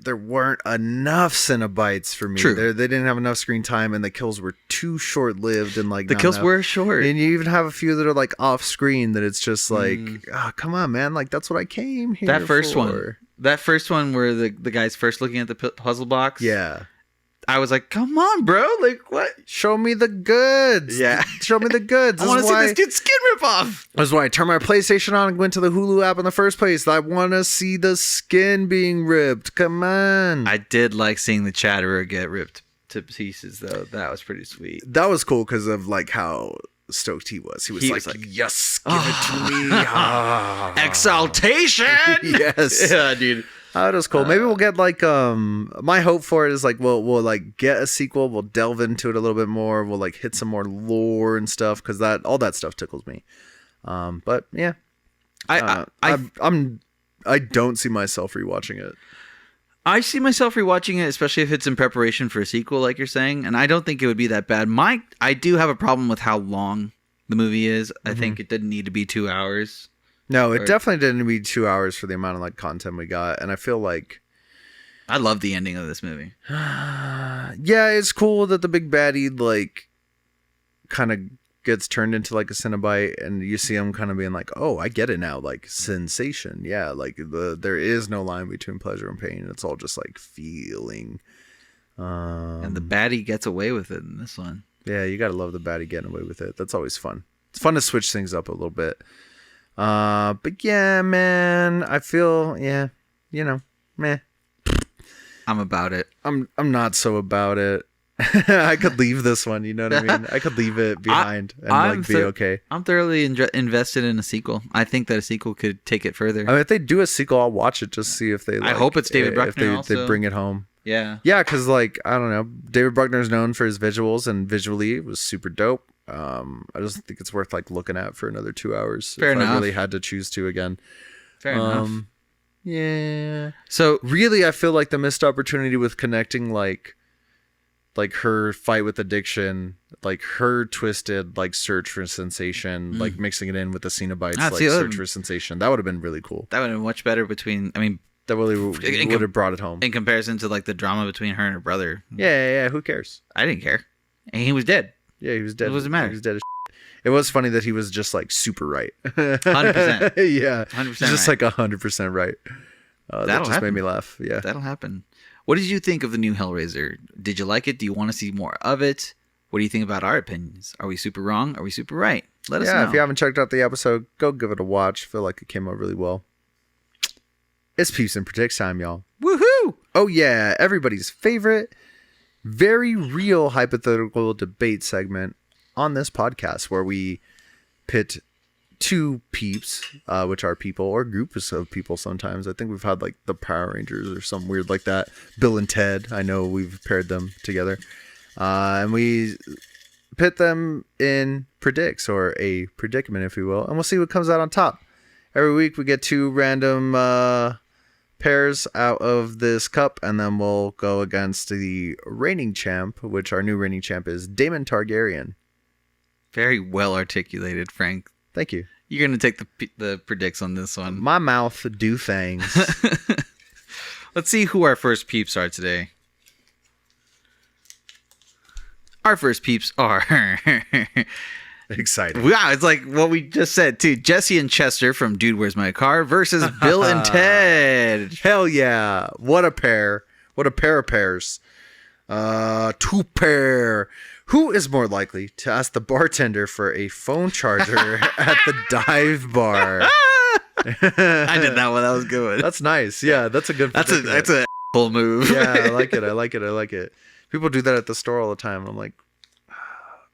there weren't enough Cenobites for me. True. They didn't have enough screen time, and the kills were too short lived. And like the kills were short, and you even have a few that are like off screen. That it's just like, come on, man! Like that's what I came here. That first for. one where the guy's first looking at the puzzle box. Yeah. I was like, come on, bro. Like, what? Show me the goods. Yeah. Show me the goods. I want to see this dude's skin rip off. That's why I turned my PlayStation on and went to the Hulu app in the first place. I want to see the skin being ripped. Come on. I did like seeing the Chatterer get ripped to pieces, though. That was pretty sweet. That was cool because of like how stoked he was. He was like, yes, give it to me. Exaltation. Yes. Yeah, dude. Oh, that was cool. Maybe we'll get like my hope for it is like we'll like get a sequel. We'll delve into it a little bit more. We'll like hit some more lore and stuff because all that stuff tickles me. But yeah, I don't see myself rewatching it. I see myself rewatching it, especially if it's in preparation for a sequel, like you're saying. And I don't think it would be that bad. I do have a problem with how long the movie is. I think it didn't need to be 2 hours. No, it definitely didn't need 2 hours for the amount of like content we got, and I feel like I love the ending of this movie. yeah, it's cool that the big baddie like kind of gets turned into like a Cenobite, and you see him kind of being like, "Oh, I get it now." Like sensation, yeah. Like there is no line between pleasure and pain. It's all just like feeling. And the baddie gets away with it in this one. Yeah, you gotta love the baddie getting away with it. That's always fun. It's fun to switch things up a little bit. But yeah, man, I feel meh. I'm about it. I'm not so about it. I could leave this one, you know what I mean? I could leave it behind and be okay. I'm thoroughly invested in a sequel. I think that a sequel could take it further. I mean, if they do a sequel, I'll watch it just to see if they. I hope it's David Bruckner. If they bring it home. Yeah. Yeah, because like I don't know, David Bruckner is known for his visuals, and visually it was super dope. I just think it's worth like looking at for another 2 hours. Fair enough. I really had to choose to again. Fair enough. Yeah. So really, I feel like the missed opportunity with connecting like her fight with addiction, like her twisted like search for sensation, like mixing it in with the Cenobites like search for sensation. That would have been really cool. That would have been much better between. I mean, that really would have brought it home in comparison to like the drama between her and her brother. Yeah. Who cares? I didn't care, and he was dead. Yeah, he was dead. It doesn't matter. He was dead as shit. It was funny that he was just like super right. 100%. Yeah, 100% just right. like 100% right. That just made me laugh. Yeah, that'll happen. What did you think of the new Hellraiser? Did you like it? Do you want to see more of it? What do you think about our opinions? Are we super wrong? Are we super right? Let us know. Yeah, if you haven't checked out the episode, go give it a watch. Feel like it came out really well. It's Peeps and Predicts time, y'all. Woohoo! Oh yeah, everybody's favorite, very real hypothetical debate segment on this podcast where we pit two peeps, which are people or groups of people sometimes. I think we've had like the Power Rangers or something weird like that. Bill and Ted, I know we've paired them together. And we pit them in predicts, or a predicament, if you will, and we'll see what comes out on top. Every week we get two random pairs out of this cup, and then we'll go against the reigning champ, which our new reigning champ is Daemon Targaryen. Very well articulated, Frank. Thank you. You're going to take the predicts on this one. My mouth do things. Let's see who our first peeps are today. Our first peeps are... Exciting. Wow, it's like what we just said, too. Jesse and Chester from Dude, Where's My Car versus Bill and Ted. Hell yeah. What a pair. What a pair of pairs. Two pair. Who is more likely to ask the bartender for a phone charger at the dive bar? I did that one. That was good. That's nice. Yeah, that's a good. That's a full move. Yeah, I like it. I like it. People do that at the store all the time. I'm like,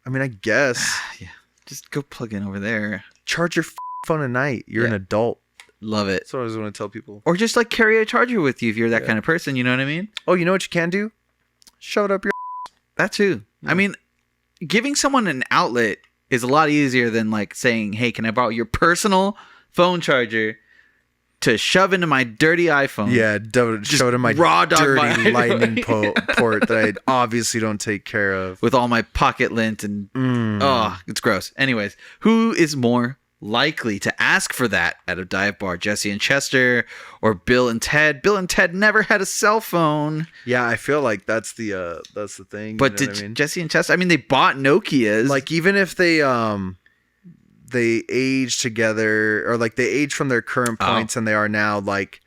I mean, I guess. Yeah, just go plug in over there. Charge your phone at night. You're an adult. Love it. That's what I always want to tell people. Or just like carry a charger with you if you're that kind of person. You know what I mean? Oh, you know what you can do? Shove it up your. That too. I mean, giving someone an outlet is a lot easier than like saying, "Hey, can I borrow your personal phone charger to shove into my dirty iPhone?" Yeah, shove it in my dirty lightning port that I obviously don't take care of with all my pocket lint and it's gross. Anyways, who is more likely to ask for that at a dive bar? Jesse and Chester or Bill and Ted? Bill and Ted never had a cell phone. Yeah, I feel like that's the thing. But did Jesse and Chester? I mean, they bought Nokias. Like even if they age together, or like they age from their current points and they are now, like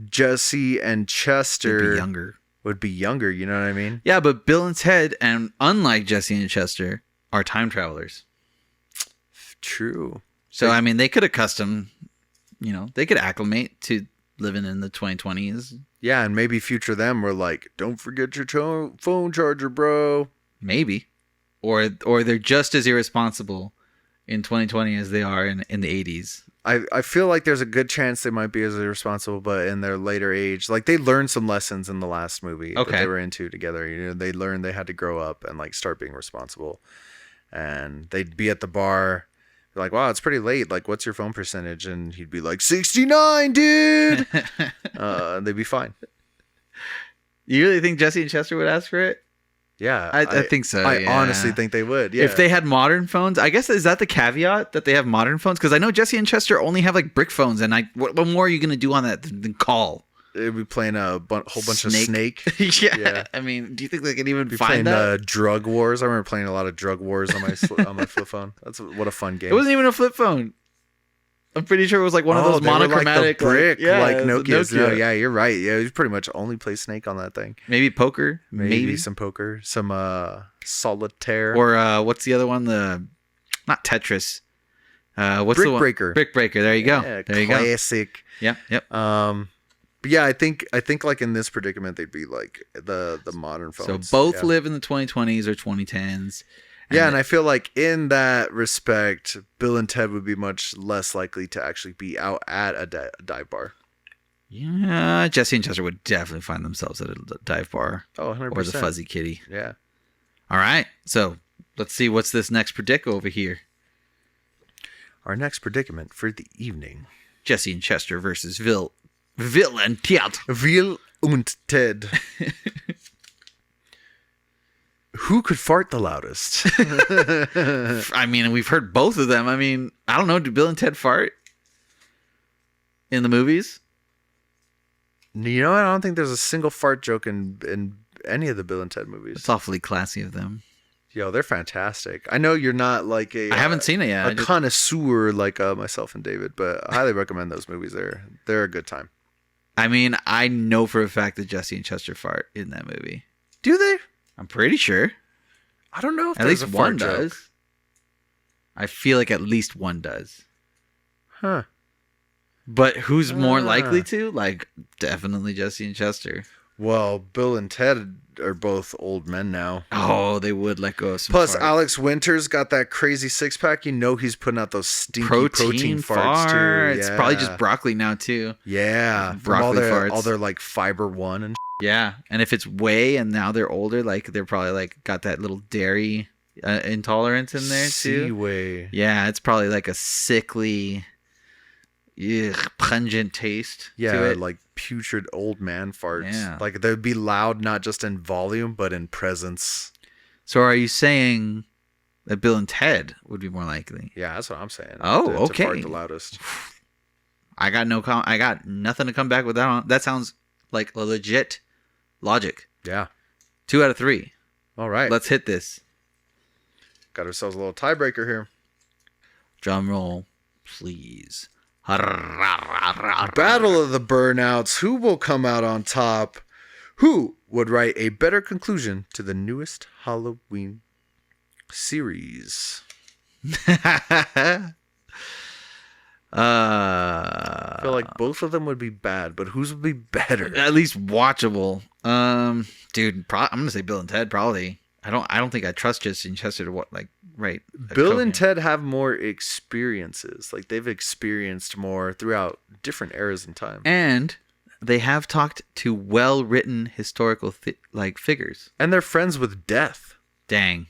Jesse and Chester would be younger. You know what I mean? Yeah, but Bill and Ted, and unlike Jesse and Chester, are time travelers. True. I mean, they could they could acclimate to living in the 2020s. Yeah, and maybe future them were like, don't forget your phone charger, bro. Maybe. Or they're just as irresponsible in 2020 as they are in the 80s. I feel like there's a good chance they might be as irresponsible, but in their later age, like they learned some lessons in the last movie that they were into together. You know, they learned they had to grow up and like start being responsible. And they'd be at the bar. Like, wow, it's pretty late. Like, what's your phone percentage? And he'd be like, 69, dude. They'd be fine. You really think Jesse and Chester would ask for it? Yeah, I think so. I yeah. honestly think they would. Yeah. If they had modern phones, I guess, is that the caveat that they have modern phones? Because I know Jesse and Chester only have like brick phones, and what more are you going to do on that than call? They'd be playing a whole bunch of Snake. Yeah. I mean, do you think they can even Be find playing that? Drug Wars. I remember playing a lot of Drug Wars on my on my flip phone. What a fun game. It wasn't even a flip phone. I'm pretty sure it was like one of those monochromatic like the brick, like Nokia's. Nokia. No, yeah, you're right. Yeah, you pretty much only play Snake on that thing. Maybe poker. Maybe some poker, some solitaire, or what's the other one? Not Tetris. What's Brick the one? Breaker. Brick Breaker. There you go. Yeah, there you go. Classic. Yeah. Yep. But yeah, I think like in this predicament they'd be like the modern phones. So both live in the 2020s or 2010s. And I feel like in that respect, Bill and Ted would be much less likely to actually be out at a dive bar. Yeah, Jesse and Chester would definitely find themselves at a dive bar. Oh, 100%. Or the Fuzzy Kitty. Yeah. All right. So let's see what's this next predict over here. Our next predicament for the evening. Jesse and Chester versus Bill and Ted. Bill und Ted. Who could fart the loudest? I mean, we've heard both of them. I mean, I don't know. Do Bill and Ted fart in the movies? You know, I don't think there's a single fart joke in any of the Bill and Ted movies. It's awfully classy of them. Yo, they're fantastic. I know you're not like I haven't seen it yet. A connoisseur like myself and David, but I highly recommend those movies. They're a good time. I mean, I know for a fact that Jesse and Chester fart in that movie. Do they? I'm pretty sure. I don't know if at least a one fart joke. does. I feel like at least one does. Huh. But who's more likely to? Like, definitely Jesse and Chester. Well, Bill and Ted are both old men now. Oh, they would let go of some Plus, farts. Alex Winter's got that crazy six-pack. You know he's putting out those stinky protein farts, too. Yeah. It's probably just broccoli now, too. Yeah. Broccoli farts. All their, like, fiber one and yeah. And if it's whey and now they're older, like, they're probably, like, got that little dairy intolerance in there, too. Seaway. Yeah, it's probably, like, a sickly, pungent taste to it. Like putrid old man farts. Yeah. Like they'd be loud not just in volume, but in presence. So are you saying that Bill and Ted would be more likely? Yeah, that's what I'm saying. Oh, okay. To fart the loudest. I got nothing to come back with that on. That sounds like a legit logic. Yeah. 2 out of 3. All right. Let's hit this. Got ourselves a little tiebreaker here. Drum roll, please. Battle of the Burnouts. Who will come out on top? Who would write a better conclusion to the newest Halloween series? I feel like both of them would be bad, but whose would be better? At least watchable. Dude, I'm gonna say Bill and Ted probably. I don't think I trust Jesse and Chester to right. Bill and Ted have more experiences. Like they've experienced more throughout different eras in time. And they have talked to well-written historical figures. And they're friends with death. Dang.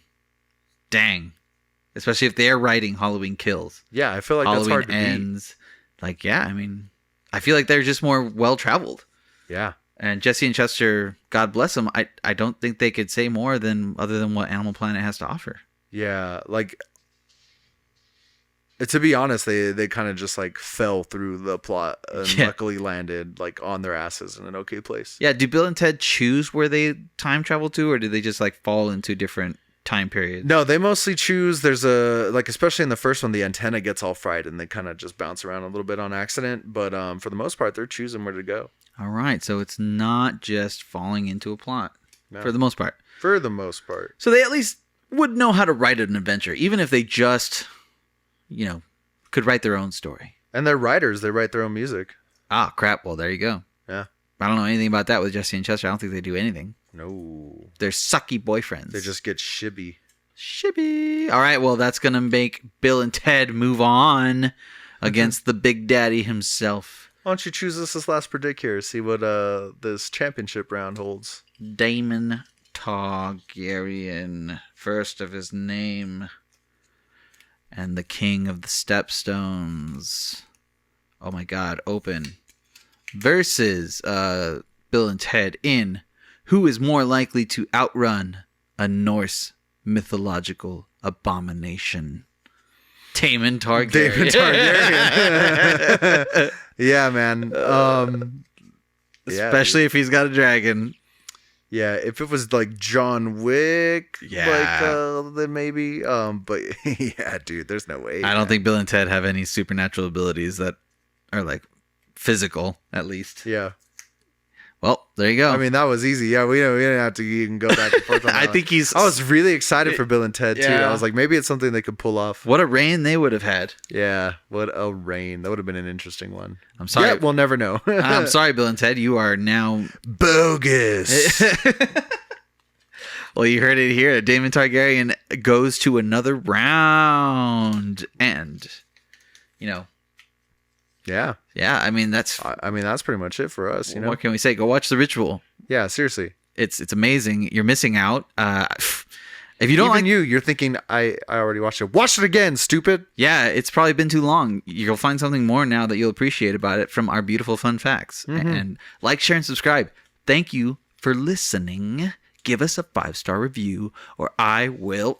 Especially if they're writing Halloween Kills. Yeah, I feel like Halloween that's hard to Ends. Like, yeah, I mean, I feel like they're just more well-traveled. Yeah. And Jesse and Chester, God bless them, I don't think they could say more other than what Animal Planet has to offer. Yeah, like to be honest, they kind of just like fell through the plot and luckily landed like on their asses in an okay place. Yeah, do Bill and Ted choose where they time travel to, or do they just like fall into different time periods? No, they mostly choose. There's especially in the first one, the antenna gets all fried and they kind of just bounce around a little bit on accident. But for the most part, they're choosing where to go. All right, so it's not just falling into a plot for the most part. For the most part. So they at least would know how to write an adventure, even if they just, could write their own story. And they're writers. They write their own music. Ah, crap. Well, there you go. Yeah. I don't know anything about that with Jesse and Chester. I don't think they do anything. No. They're sucky boyfriends. They just get shibby. All right, well, that's going to make Bill and Ted move on against the Big Daddy himself. Why don't you choose this last predict here? See what this championship round holds. Daemon Targaryen, first of his name, and the king of the Stepstones. Oh my God, open. Versus Bill and Ted in Who is more likely to outrun a Norse mythological abomination. Daemon Targaryen. Yeah, man. Especially if he's got a dragon. Yeah, if it was like John Wick, then maybe. But yeah, dude, there's no way. I don't think Bill and Ted have any supernatural abilities that are like physical, at least. Yeah. Well, there you go. I mean, that was easy. Yeah, we didn't have to even go back and forth on that. I think he's. I was really excited for Bill and Ted too. Yeah. I was like, maybe it's something they could pull off. What a reign they would have had. Yeah, what a reign. That would have been an interesting one. I'm sorry. Yeah, we'll never know. I'm sorry, Bill and Ted. You are now bogus. Well, you heard it here. Daemon Targaryen goes to another round, and Yeah. Yeah, I mean that's pretty much it for us. What can we say? Go watch The Ritual. Yeah, seriously. It's amazing. You're missing out. If you don't you're thinking I already watched it. Watch it again, stupid. Yeah, it's probably been too long. You'll find something more now that you'll appreciate about it from our beautiful fun facts. Mm-hmm. And like, share, and subscribe. Thank you for listening. Give us a 5-star review, or I will